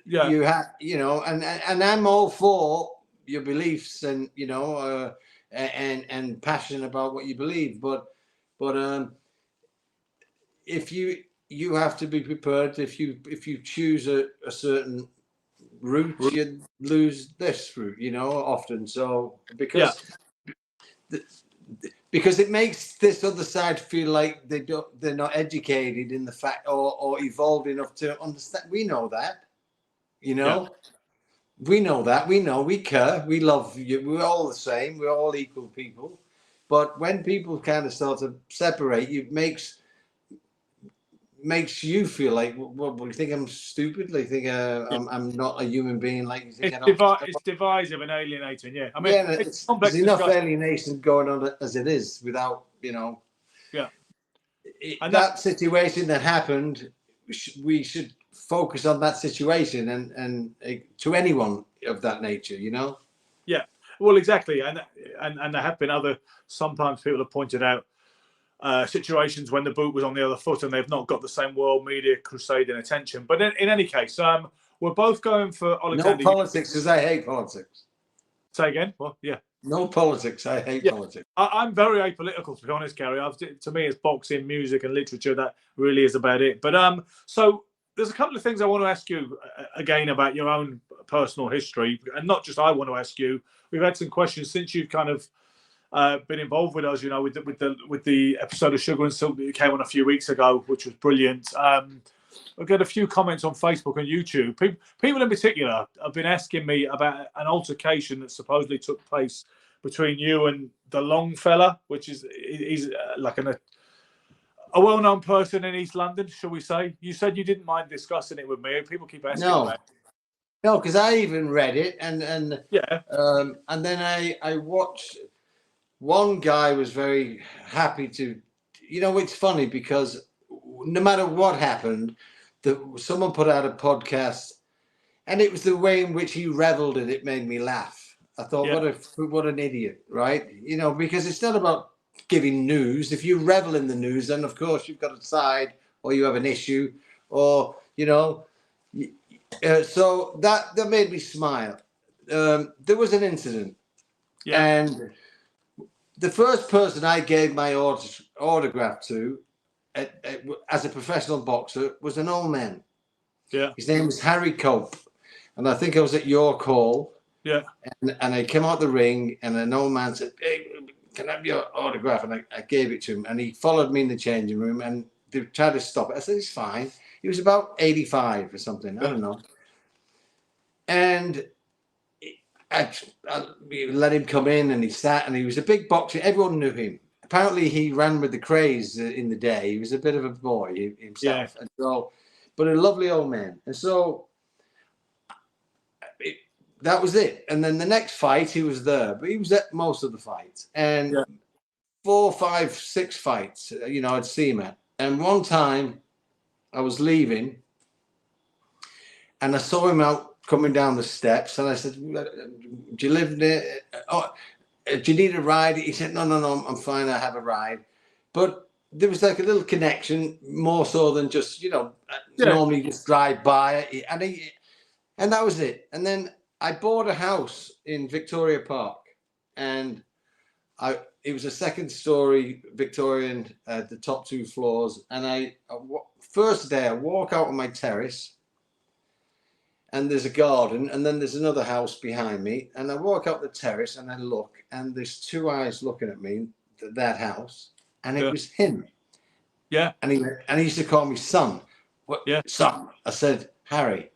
Speaker 1: Yeah.
Speaker 2: you have, and I'm all for your beliefs, and and passionate about what you believe, but if you have to be prepared. If you choose a certain route, you lose this route, often. So because it makes this other side feel like they're not educated in the fact, or evolved enough to understand. We know that, we know that, we care, we love you, we're all the same, we're all equal people. But when people kind of start to separate, it makes you feel like, well, you think I'm stupid? Like, think I'm not a human being? Like, you think
Speaker 1: it's divisive and alienating. Yeah, I mean,
Speaker 2: yeah,
Speaker 1: it's complex
Speaker 2: there's enough
Speaker 1: discussion.
Speaker 2: alienation going on as it is, without
Speaker 1: Yeah.
Speaker 2: that situation that happened. We should focus on that situation, and to anyone of that nature,
Speaker 1: Yeah, well, exactly, and there have been sometimes people have pointed out situations when the boot was on the other foot and they've not got the same world media crusading attention. But in any case, we're both going for Alexander.
Speaker 2: No politics, because I hate politics.
Speaker 1: Say again? Well, yeah.
Speaker 2: No politics. I hate politics.
Speaker 1: I'm very apolitical, to be honest, Gary. To me, it's boxing, music, and literature. That really is about it. But so there's a couple of things I want to ask you again about your own personal history, and not just I want to ask you. We've had some questions since you've kind of been involved with us, with the episode of Sugar and Silk that came on a few weeks ago, which was brilliant. I've got a few comments on Facebook and YouTube. People in particular have been asking me about an altercation that supposedly took place between you and the long fella, which he's like a well-known person in East London, shall we say. You said you didn't mind discussing it with me. People keep asking about it.
Speaker 2: No, because I even read it, and then I watched. One guy was very happy to, it's funny because no matter what happened, someone put out a podcast, and it was the way in which he reveled in it made me laugh. I thought, what an idiot, right? Because it's not about giving news. If you revel in the news, then of course you've got a side, or you have an issue, or so that made me smile. There was an incident, and the first person I gave my autograph to as a professional boxer was an old man.
Speaker 1: Yeah.
Speaker 2: His name was Harry Cope, and I think I was at your call.
Speaker 1: Yeah.
Speaker 2: And I came out the ring, and an old man said, "Hey, can I have your autograph?" And I gave it to him, and he followed me in the changing room, and they tried to stop it. I said, "It's fine." He was about 85 or something. I don't know. And I let him come in, and he sat, and he was a big boxer. Everyone knew him. Apparently, he ran with the craze in the day. He was a bit of a boy himself, and so, but a lovely old man. And so that was it. And then the next fight, he was there, but he was at most of the fights. And 4, 5, 6 fights, I'd see him at. And one time, I was leaving, and I saw him out coming down the steps, and I said, "Do you live near? Oh, do you need a ride?" He said, No, I'm fine. I have a ride." But there was like a little connection, more so than just, normally just drive by, and that was it. And then I bought a house in Victoria Park, and it was a second-story Victorian, the top 2 floors. And first day, I walk out on my terrace, and there's a garden, and then there's another house behind me. And I walk up the terrace, and I look, and there's 2 eyes looking at me, that house. and it was him.
Speaker 1: Yeah.
Speaker 2: And he used to call me son. What,
Speaker 1: Yeah.
Speaker 2: son? I said, Harry.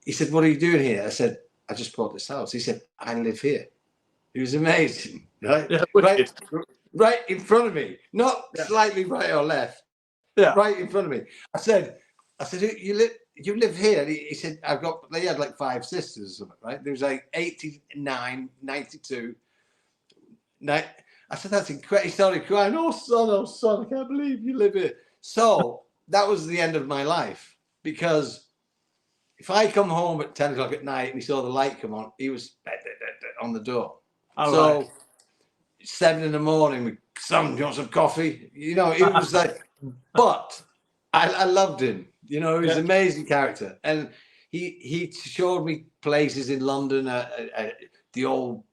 Speaker 2: He said, what are you doing here? I said, I just bought this house. He said, I live here. It was amazing, right?
Speaker 1: Yeah.
Speaker 2: Right in front of me, not slightly right or left.
Speaker 1: Yeah.
Speaker 2: Right in front of me. I said, you live here? And he said, they had like 5 sisters or something, right? There was like 89, 92. I said, that's incredible. He started crying, oh son, I can't believe you live here. So that was the end of my life, because if I come home at 10 o'clock at night and he saw the light come on, he was on the door.
Speaker 1: Right.
Speaker 2: 7 in the morning, son, do you want some coffee? You know, it was like, but I loved him. You know, he was an amazing character. And he showed me places in London, the old,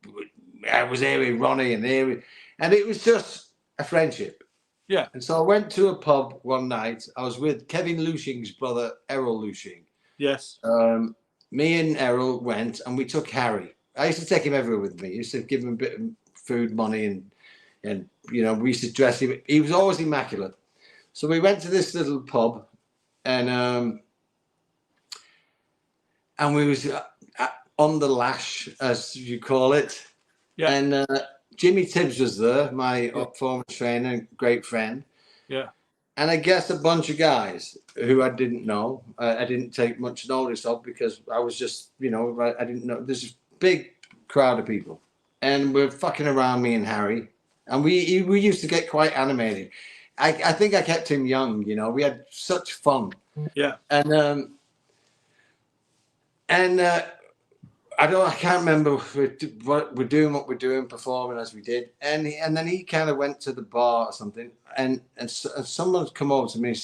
Speaker 2: I was here with Ronnie and here, and it was just a friendship.
Speaker 1: Yeah.
Speaker 2: And so I went to a pub one night. I was with Kevin Lushing's brother, Errol Lushing.
Speaker 1: Yes.
Speaker 2: Me and Errol went, and we took Harry. I used to take him everywhere with me. I used to give him a bit of food money, and you know, we used to dress him. He was always immaculate. So we went to this little pub, and we was on the lash, as you call it. Yeah. And Jimmy Tibbs was there, my former trainer, great friend.
Speaker 1: Yeah.
Speaker 2: And I guess a bunch of guys who I didn't know. I didn't take much notice of, because I was just, you know, I didn't know. There's a big crowd of people, and we're fucking around, me and Harry, and we used to get quite animated. I think I kept him young, you know. We had such fun.
Speaker 1: Yeah.
Speaker 2: And I can't remember what we're doing, performing as we did, and then he kind of went to the bar or something, and someone come over to me and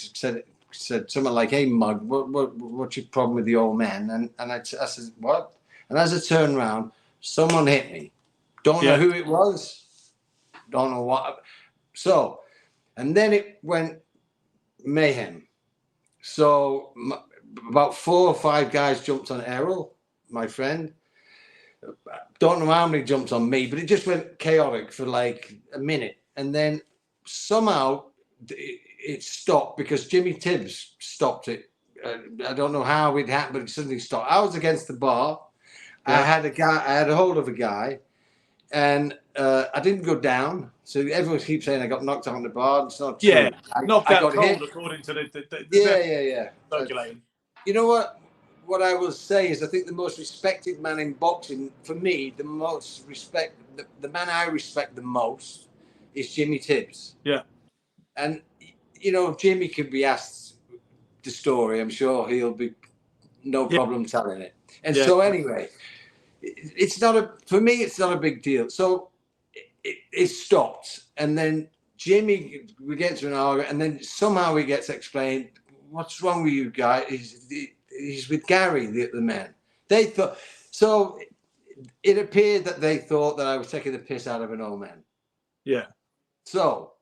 Speaker 2: said something like, "Hey Mug, what's your problem with the old man?" And I said, "What?" And as I turned around, someone hit me. Don't know who it was. Don't know what. So, and then it went mayhem. So about 4 or 5 guys jumped on Errol, my friend. Don't know how many jumped on me, but it just went chaotic for like a minute, and then somehow it stopped because Jimmy Tibbs stopped it. I don't know how it happened, but it suddenly stopped. I was against the bar. Yeah. I had a hold of a guy, and I didn't go down. So everyone keeps saying I got knocked out on the bar. It's not true.
Speaker 1: Yeah, knocked out cold,
Speaker 2: hit.
Speaker 1: According to the
Speaker 2: yeah.
Speaker 1: Circulating.
Speaker 2: You know what? What I will say is, I think the most respected man in boxing, for me, the man I respect the most is Jimmy Tibbs.
Speaker 1: Yeah.
Speaker 2: And, you know, Jimmy could be asked the story. I'm sure he'll be no problem telling it. And so anyway, for me, it's not a big deal. So it stopped. And then Jimmy, we get to an argument, and then somehow he gets explained, what's wrong with you guys? He's with Gary, the man. They thought, so it appeared that they thought that I was taking the piss out of an old man.
Speaker 1: Yeah.
Speaker 2: So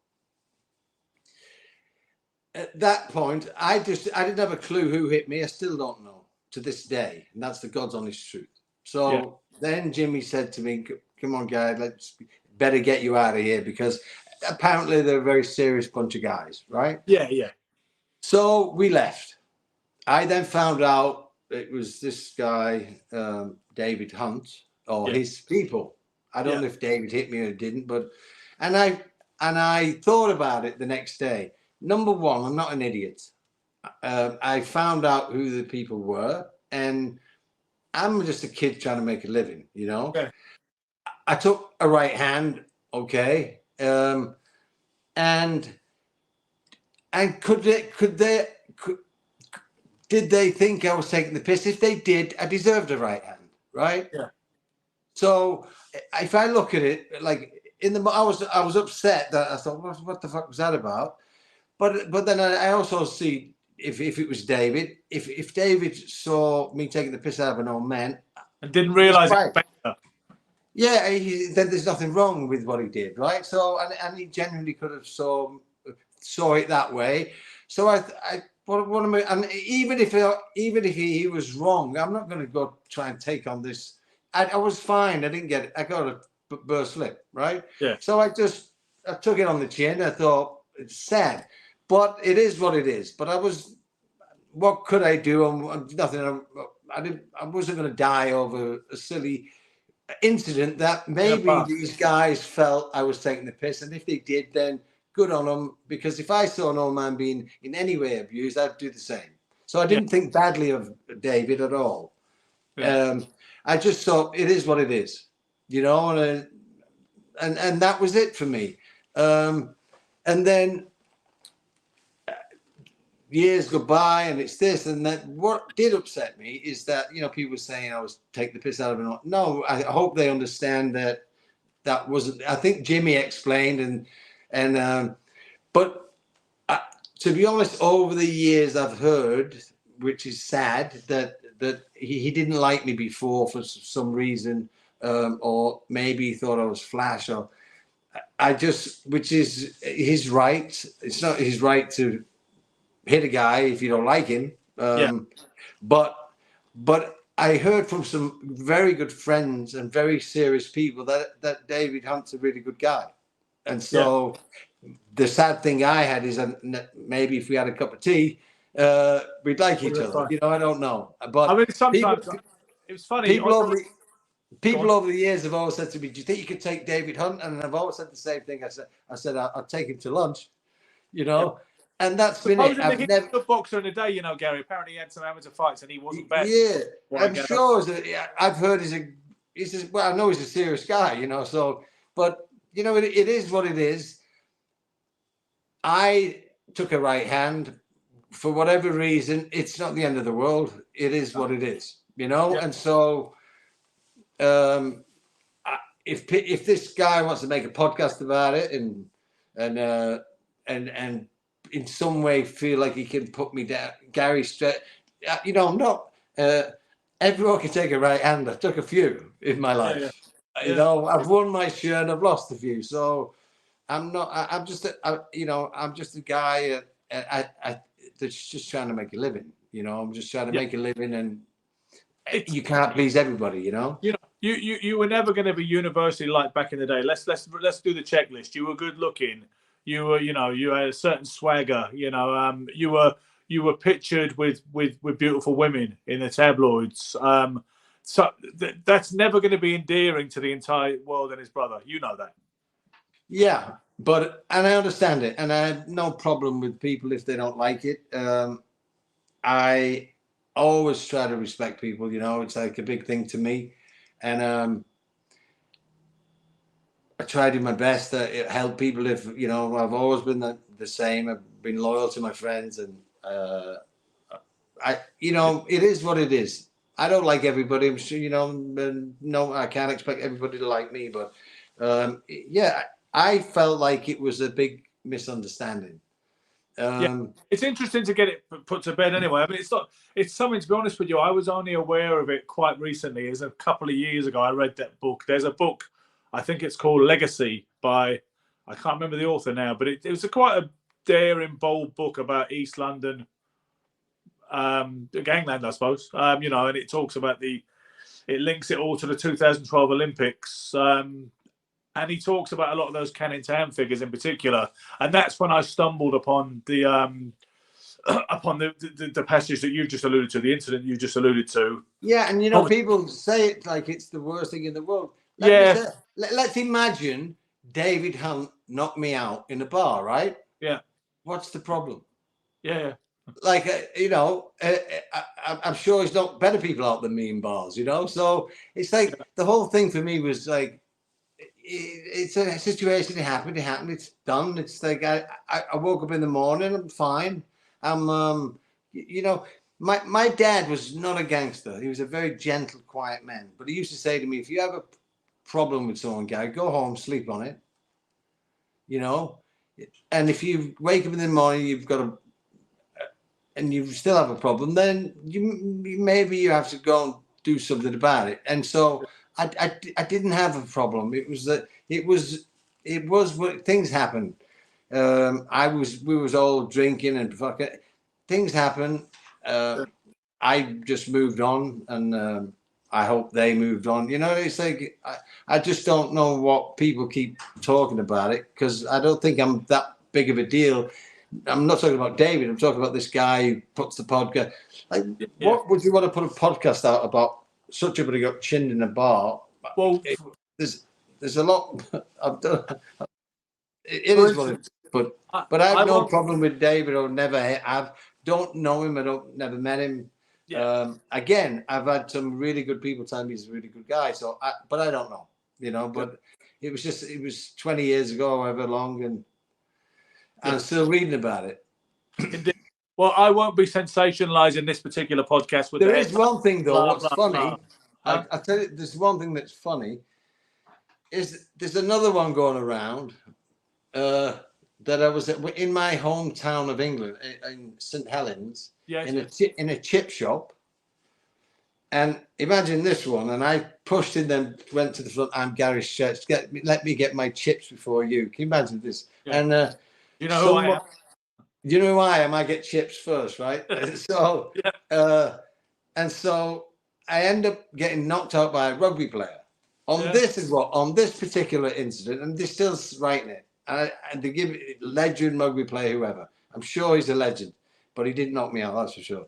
Speaker 2: at that point, I didn't have a clue who hit me. I still don't know to this day. And that's the God's honest truth. So then Jimmy said to me, come on, guy, let's better get you out of here, because apparently they're a very serious bunch of guys, right?
Speaker 1: Yeah.
Speaker 2: So we left. I then found out it was this guy, David Hunt, or his people. I don't know if David hit me or didn't, but and I thought about it the next day. Number one, I'm not an idiot. I found out who the people were, and I'm just a kid trying to make a living, you know.
Speaker 1: Okay.
Speaker 2: I took a right hand, okay, and did they think I was taking the piss? If they did, I deserved a right hand, right?
Speaker 1: Yeah.
Speaker 2: So if I look at it, like I was upset that I thought, what the fuck was that about? But then I also see if it was David, if David saw me taking the piss out of an old man
Speaker 1: and didn't realise it.
Speaker 2: Yeah, then there's nothing wrong with what he did, right? So and he genuinely could have saw it that way. So what am I? And even if he was wrong, I'm not going to go try and take on this. I was fine. I didn't get it. I got a burst lip, right?
Speaker 1: Yeah.
Speaker 2: So I just I took it on the chin. I thought it's sad, but it is what it is. But what could I do? Nothing. I wasn't going to die over a silly incident that
Speaker 1: In a
Speaker 2: maybe
Speaker 1: pub.
Speaker 2: these guys felt I was taking the piss, and if they did, then good on them. Because if I saw an old man being in any way abused, I'd do the same. So I didn't think badly of David at all.
Speaker 1: Yeah.
Speaker 2: I just thought it is what it is, you know, and that was it for me. And then years go by, and it's this and that. What did upset me is that people saying I was taking the piss out of it. No, I hope they understand that wasn't. I think Jimmy explained, but to be honest, over the years I've heard, which is sad, that he didn't like me before for some reason, or maybe he thought I was flash, or which is his right. It's not his right to hit a guy if you don't like him. But I heard from some very good friends and very serious people that David Hunt's a really good guy. And so the sad thing I had is that maybe if we had a cup of tea, we'd like each other. I don't know. But
Speaker 1: I mean, sometimes it was funny.
Speaker 2: People over the years have always said to me, "Do you think you could take David Hunt?" And I've always said the same thing. I said I'll take him to lunch, and that's been it.
Speaker 1: I've never a good boxer in a day, Gary. Apparently, he had some amateur fights and he wasn't bad.
Speaker 2: Yeah, I'm sure. I've heard well, I know he's a serious guy, So, but it is what it is. I took a right hand for whatever reason. It's not the end of the world. It is what it is, And so, if this guy wants to make a podcast about it and in some way feel like he can put me down, Gary straight, I'm not. Everyone can take a right hand. I took a few in my life. I've won my share and I've lost a few. So I'm not. I'm just. I'm just a guy that's just trying to make a living. I'm just trying to make a living, and you can't please everybody.
Speaker 1: You were never going to be universally liked back in the day. Let's do the checklist. You were good looking. You were, you had a certain swagger. You were pictured with beautiful women in the tabloids. So that's never going to be endearing to the entire world and his brother. You know that.
Speaker 2: Yeah, and I understand it, and I have no problem with people if they don't like it. I always try to respect people. It's like a big thing to me, and I try to do my best to help people. If I've always been the same. I've been loyal to my friends, and it is what it is. I don't like everybody. I'm sure no, I can't expect everybody to like me. But I felt like it was a big misunderstanding.
Speaker 1: It's interesting to get it put to bed anyway. I mean, it's something, to be honest with you, I was only aware of it quite recently. As a couple of years ago, I read that book. There's a book, I think it's called Legacy by, I can't remember the author now, but it was quite a daring, bold book about East London, gangland, I suppose. And it talks about it links it all to the 2012 Olympics. And he talks about a lot of those Canning Town figures in particular, and that's when I stumbled upon the passage that you've just alluded to, the incident you just alluded to.
Speaker 2: Yeah, and people say it like it's the worst thing in the world. Let's imagine David Hunt knocked me out in a bar, right?
Speaker 1: Yeah.
Speaker 2: What's the problem?
Speaker 1: Yeah.
Speaker 2: Like I'm sure he's knocked better people out than me in bars, So it's like the whole thing for me was like, it's a situation. It happened. It's done. It's like I woke up in the morning. I'm fine. I'm my dad was not a gangster. He was a very gentle, quiet man. But he used to say to me, if you have a problem with someone, Gary, go home, sleep on it. And if you wake up in the morning, you've got and you still have a problem, then maybe you have to go and do something about it. And so I didn't have a problem. It was what things happened. We was all drinking and things happen. I just moved on, and I hope they moved on. You know, it's like I just don't know what people keep talking about it, because I don't think I'm that big of a deal. I'm not talking about David. I'm talking about this guy who puts the podcast. Like, what would you want to put a podcast out about? Such a got chinned in a bar.
Speaker 1: Well,
Speaker 2: there's a lot. I've done. It is what it is. But I have no problem with David, or never have. Don't know him. Never met him. Yeah. Again, I've had some really good people tell me he's a really good guy. So, but I don't know. You know, but it was 20 years ago, however long, and I'm still reading about it.
Speaker 1: Indeed. Well, I won't be sensationalizing this particular podcast. With
Speaker 2: there is one thing though. What's funny? I tell you, there's one thing that's funny. Is there's another one going around that I was in my hometown of England, in St Helens, in a chip shop. And imagine this one, and I pushed in, then went to the front. I'm Gary Stretch. Let me get my chips before you. Can you imagine this? Yeah. And
Speaker 1: you know who I am?
Speaker 2: You know who I am? I get chips first, right? So, and so I end up getting knocked out by a rugby player. On this particular incident, and they're still writing it. And they give it legend rugby player, whoever. I'm sure he's a legend, but he didn't knock me out, that's for sure.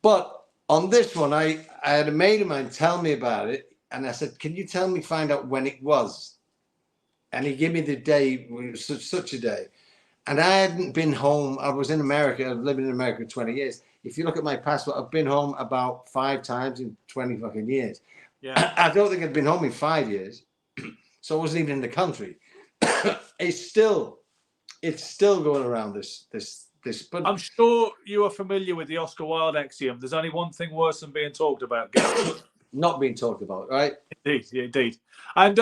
Speaker 2: But on this one, I had a mate of mine tell me about it, and I said, "Can you find out when it was?" And he gave me the day. It was such a day, and I hadn't been home. I was in America. I've lived in America 20 years. If you look at my passport, I've been home about 5 times in 20 fucking years. Yeah, I don't think I'd been home in 5 years, so I wasn't even in the country. It's still going around this. But
Speaker 1: I'm sure you are familiar with the Oscar Wilde axiom. There's only one thing worse than being talked about, Gary.
Speaker 2: Not being talked about, right?
Speaker 1: Indeed. And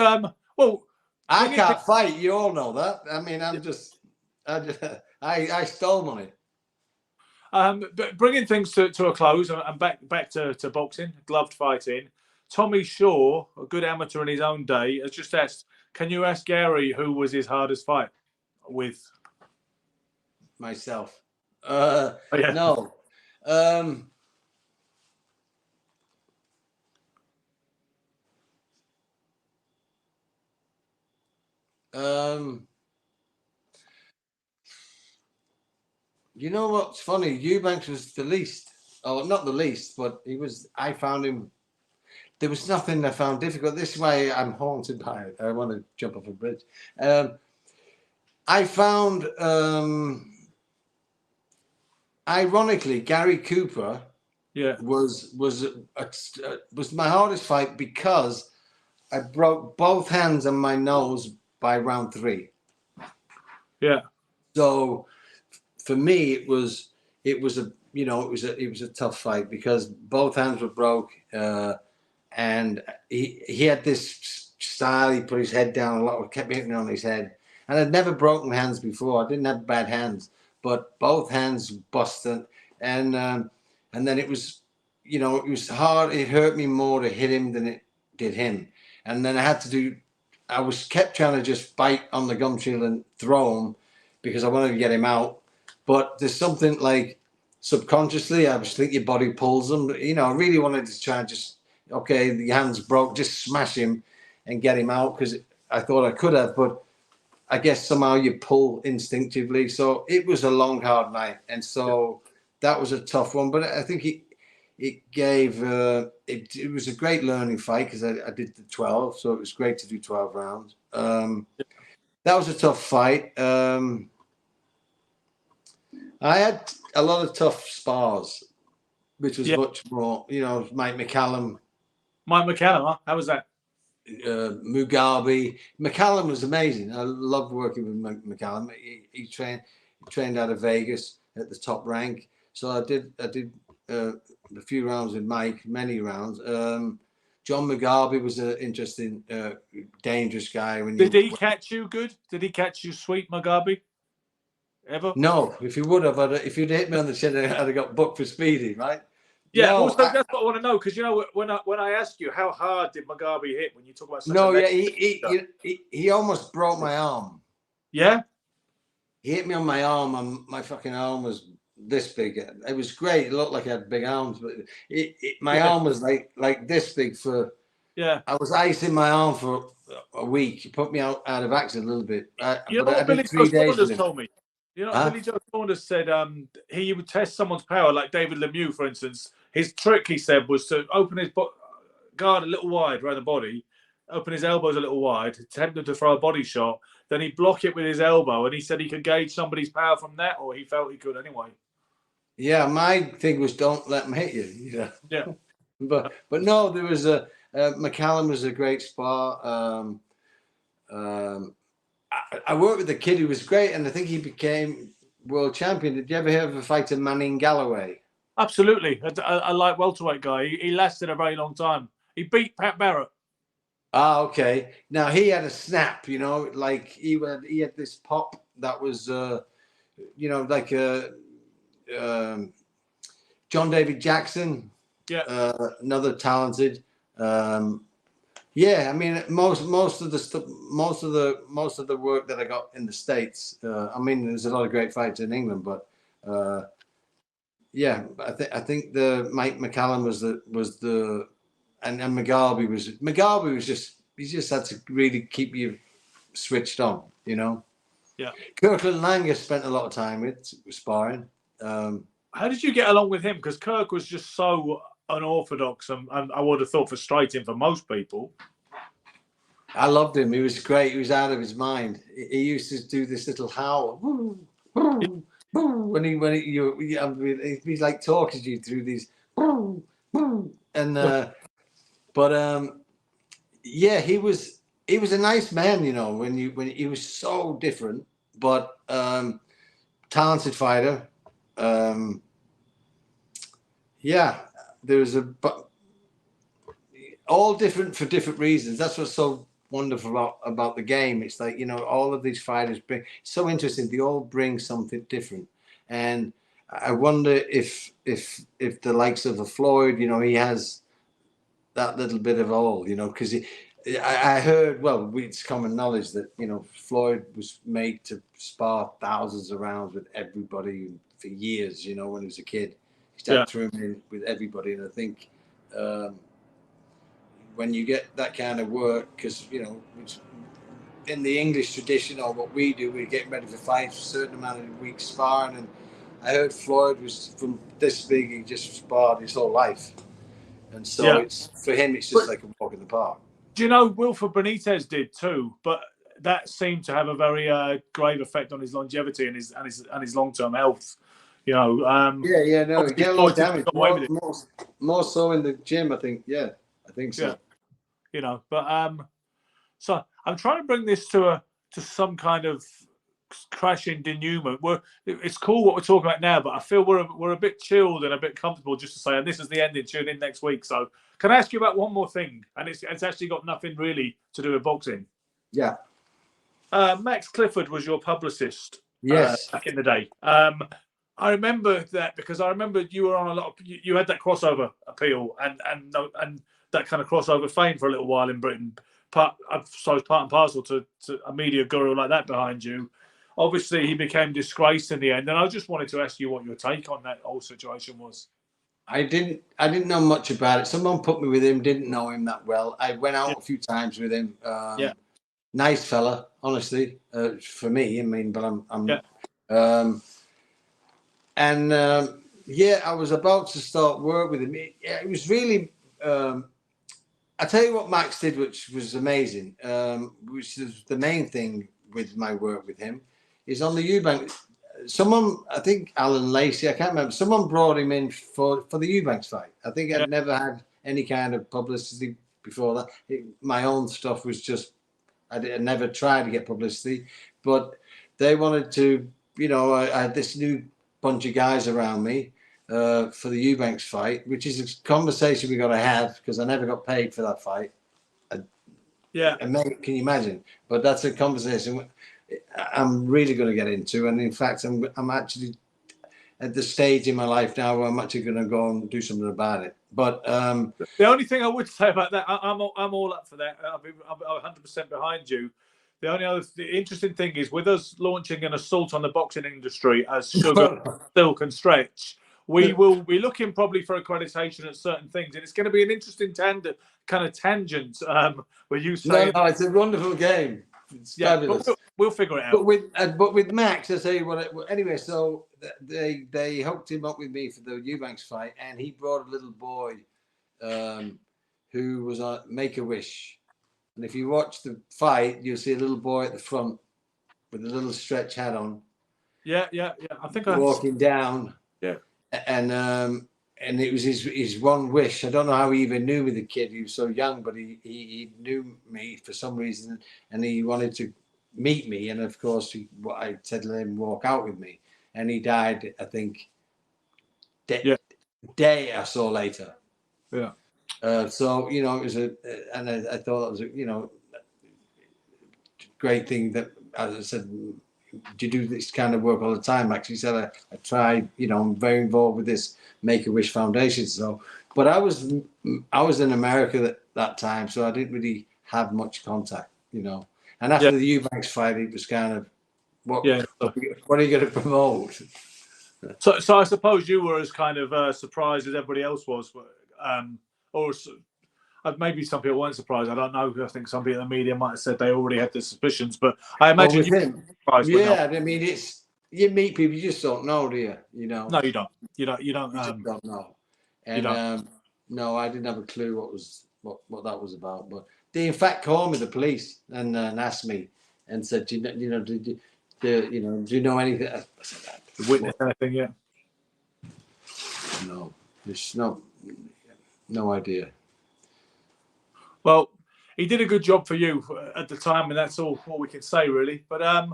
Speaker 1: well,
Speaker 2: I can't fight. You all know that. I mean, I stole money.
Speaker 1: But bringing things to a close and back to boxing, gloved fighting. Tommy Shaw, a good amateur in his own day, has just asked, "Can you ask Gary who was his hardest fight with?"
Speaker 2: Myself. No. You know what's funny? Eubanks was the least. Oh, not the least, but I found him. There was nothing I found difficult. This is why I'm haunted by it. I want to jump off a bridge. I found, ironically, Gary Cooper was my hardest fight, because I broke both hands and my nose by round 3.
Speaker 1: Yeah.
Speaker 2: So for me, it was a tough fight, because both hands were broke, and he had this style. He put his head down a lot, kept hitting on his head. And I'd never broken hands before. I didn't have bad hands, but both hands busted. And then it was, it was hard. It hurt me more to hit him than it did him. And then I kept trying to just bite on the gum shield and throw him, because I wanted to get him out. But there's something like subconsciously, I just think your body pulls them. I really wanted to try and just, okay, the hand's broke, just smash him and get him out, because I thought I could have, but I guess somehow you pull instinctively. So it was a long, hard night. And so that was a tough one. But I think it gave, it was a great learning fight, because I did the 12. So it was great to do 12 rounds. That was a tough fight. I had a lot of tough spars, which was much more, Mike McCallum.
Speaker 1: Mike McCallum, huh? How was that?
Speaker 2: Mugabe. McCallum was amazing. I loved working with McCallum. He trained out of Vegas at the top rank. So I did a few rounds with Mike, many rounds. John Mugabe was an interesting, dangerous guy.
Speaker 1: Did he catch you good? Did he catch you sweet, Mugabe? Ever?
Speaker 2: No. If he would have, if you'd hit me on the chin, I'd have got booked for speeding, right?
Speaker 1: Yeah, no, also that's what I want to know, because when I asked you how hard did Mugabe hit when you talk about
Speaker 2: he almost broke my arm.
Speaker 1: Yeah,
Speaker 2: he hit me on my arm, and my fucking arm was this big. It was great. It looked like I had big arms, but my arm was like this big for.
Speaker 1: Yeah.
Speaker 2: I was icing my arm for a week. He put me out of action a little bit.
Speaker 1: You know
Speaker 2: But I
Speaker 1: what
Speaker 2: did
Speaker 1: Billy Joe
Speaker 2: 3 days with
Speaker 1: Saunders
Speaker 2: him.
Speaker 1: told me? You know what
Speaker 2: Huh?
Speaker 1: Billy Joe Saunders said? He would test someone's power, like David Lemieux, for instance. His trick, he said, was to open his guard a little wide around the body, open his elbows a little wide, attempt him to throw a body shot. Then he'd block it with his elbow, and he said he could gauge somebody's power from that, or he felt he could anyway.
Speaker 2: Yeah, my thing was don't let him hit you.
Speaker 1: Yeah.
Speaker 2: But no, there was McCallum was a great spar. I worked with a kid who was great, and I think he became world champion. Did you ever hear of a fighter, Manning Galloway?
Speaker 1: Absolutely. I like welterweight guy. He lasted a very long time. He beat Pat Barrett.
Speaker 2: Ah, okay. Now he had a snap, like he had this pop that was, like John David Jackson.
Speaker 1: Yeah.
Speaker 2: Another talented. Yeah, I mean most of the work that I got in the States. I mean, there's a lot of great fights in England, but yeah, I think the Mike McCallum was the and McGarvey was just he just had to really keep you switched on,
Speaker 1: Yeah.
Speaker 2: Kirkland Langer spent a lot of time with sparring.
Speaker 1: How did you get along with him? Because Kirk was just so unorthodox, and I would have thought frustrating for most people.
Speaker 2: I loved him. He was great. He was out of his mind. He used to do this little howl when he's like talking to you through these and yeah, he was a nice man, when he was so different, but talented fighter. Yeah, there was all different for different reasons. That's what's so wonderful about the game. It's like, all of these fighters bring, so interesting. They all bring something different. And I wonder if the likes of a Floyd, he has that little bit of all, because I heard, well, it's common knowledge that, Floyd was made to spar thousands of rounds with everybody for years, when he was a kid. He started throwing in with everybody. And I think when you get that kind of work, because, in the English tradition or what we do, we're getting ready for fights, a certain amount of weeks sparring. And I heard Floyd was from this big, he just sparred his whole life. And so it's for him, it's just like a walk in the park. Do
Speaker 1: you know Wilfred Benitez did too? But that seemed to have a very grave effect on his longevity and his long-term health.
Speaker 2: No, he get a lot of damage. More so in the gym, I think. Yeah, I think so.
Speaker 1: Yeah. But so I'm trying to bring this to some kind of crashing denouement. It's cool what we're talking about now, but I feel we're a bit chilled and a bit comfortable just to say, and this is the ending. Tune in next week. So can I ask you about one more thing? And it's actually got nothing really to do with boxing.
Speaker 2: Yeah.
Speaker 1: Max Clifford was your publicist.
Speaker 2: Yes.
Speaker 1: Back in the day. I remember that because I remember you were on a lot of, you had that crossover appeal and that kind of crossover fame for a little while in Britain. Part and parcel to a media guru like that behind you. Obviously, he became disgraced in the end, and I just wanted to ask you what your take on that whole situation was.
Speaker 2: I didn't know much about it. Someone put me with him. Didn't know him that well. I went out a few times with him. Nice fella, honestly, for me. I mean, but I was about to start work with him. It was really. I tell you what Max did, which was amazing, which is the main thing with my work with him, is on the Eubanks. Someone, I think Alan Lacey, I can't remember, someone brought him in for the Eubanks fight. I think I'd never had any kind of publicity before that. My own stuff was just, I never tried to get publicity, but they wanted to, I had this new bunch of guys around me. For the Eubanks fight, which is a conversation we got to have because I never got paid for that fight. Can you imagine? But that's a conversation I'm really going to get into, and in fact, I'm actually at the stage in my life now where I'm actually going to go and do something about it. But
Speaker 1: the only thing I would say about that, I'm all up for that. I'm 100% behind you. the interesting thing is, with us launching an assault on the boxing industry as Sugar, Silk, and Stretch, we will be looking probably for accreditation at certain things, and it's going to be an interesting tangent. Where you say,
Speaker 2: no, it's a wonderful game. It's fabulous.
Speaker 1: But we'll figure it out.
Speaker 2: But with Max, I tell you what. Anyway, so they hooked him up with me for the Eubanks fight, and he brought a little boy, who was on Make-A-Wish. And if you watch the fight, you'll see a little boy at the front with a little stretch hat on.
Speaker 1: Yeah. I think
Speaker 2: walking down.
Speaker 1: Yeah.
Speaker 2: And it was his one wish. I don't know how he even knew me, the kid. He was so young, but he knew me for some reason, and he wanted to meet me. And of course, I said, let him walk out with me. And he died, I think, day or so later.
Speaker 1: Yeah.
Speaker 2: So, it was and I thought it was a, great thing that, as I said, do you do this kind of work all the time, Max? He said, I try, I'm very involved with this Make-A-Wish Foundation. So, but I was in America that time, so I didn't really have much contact, And after the Eubanks fight, it was kind of, what are you going to promote?
Speaker 1: So I suppose you were as kind of surprised as everybody else was, or maybe some people weren't surprised. I don't know. I think some people in the media might have said they already had the suspicions, but I imagine you were surprised.
Speaker 2: Yeah, I mean, you meet people, you just don't know, do you?
Speaker 1: No, you don't. You don't.
Speaker 2: You just don't know. And no, I didn't have a clue what that was about. But they in fact called me, the police, and asked me and said, do you know anything? I said,
Speaker 1: witness anything? Yeah.
Speaker 2: No, there's no idea.
Speaker 1: Well, he did a good job for you at the time, and that's all we can say, really. But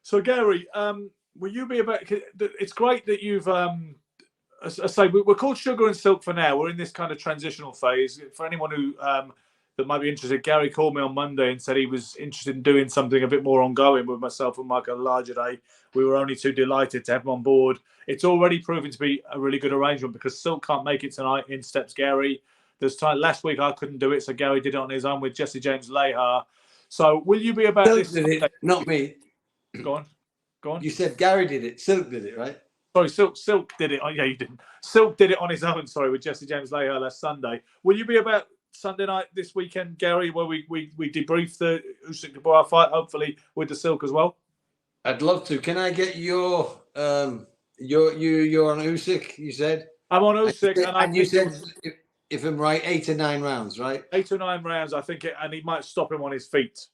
Speaker 1: so Gary, will you be about? It's great that you've. As I say, we're called Sugar and Silk for now. We're in this kind of transitional phase. For anyone who that might be interested, Gary called me on Monday and said he was interested in doing something a bit more ongoing with myself and Michael Largeday. We were only too delighted to have him on board. It's already proven to be a really good arrangement because Silk can't make it tonight. In steps Gary. There's time. Last week I couldn't do it, so Gary did it on his own with Jesse James Lehar. So will you be about
Speaker 2: Silk
Speaker 1: this?
Speaker 2: Did it, not me.
Speaker 1: Go on.
Speaker 2: You said Gary did it. Silk did it, right?
Speaker 1: Sorry, Silk did it. Oh, yeah, you didn't. Silk did it on his own. Sorry, with Jesse James Lehar last Sunday. Will you be about Sunday night this weekend, Gary, where we debrief the Usyk Dubois fight, hopefully with the Silk as well?
Speaker 2: I'd love to. Can I get you're on Usyk? You said
Speaker 1: I'm on Usyk,
Speaker 2: and you said. If I'm right, 8 or 9 rounds, right?
Speaker 1: 8 or 9 rounds, I think, and he might stop him on his feet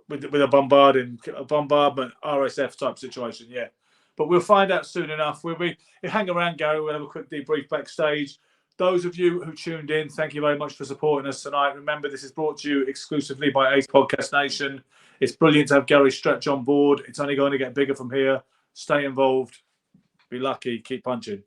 Speaker 1: with a bombardment RSF type situation, yeah. But we'll find out soon enough. We'll hang around, Gary. We'll have a quick debrief backstage. Those of you who tuned in, thank you very much for supporting us tonight. Remember, this is brought to you exclusively by Ace Podcast Nation. It's brilliant to have Gary Stretch on board. It's only going to get bigger from here. Stay involved. Be lucky. Keep punching.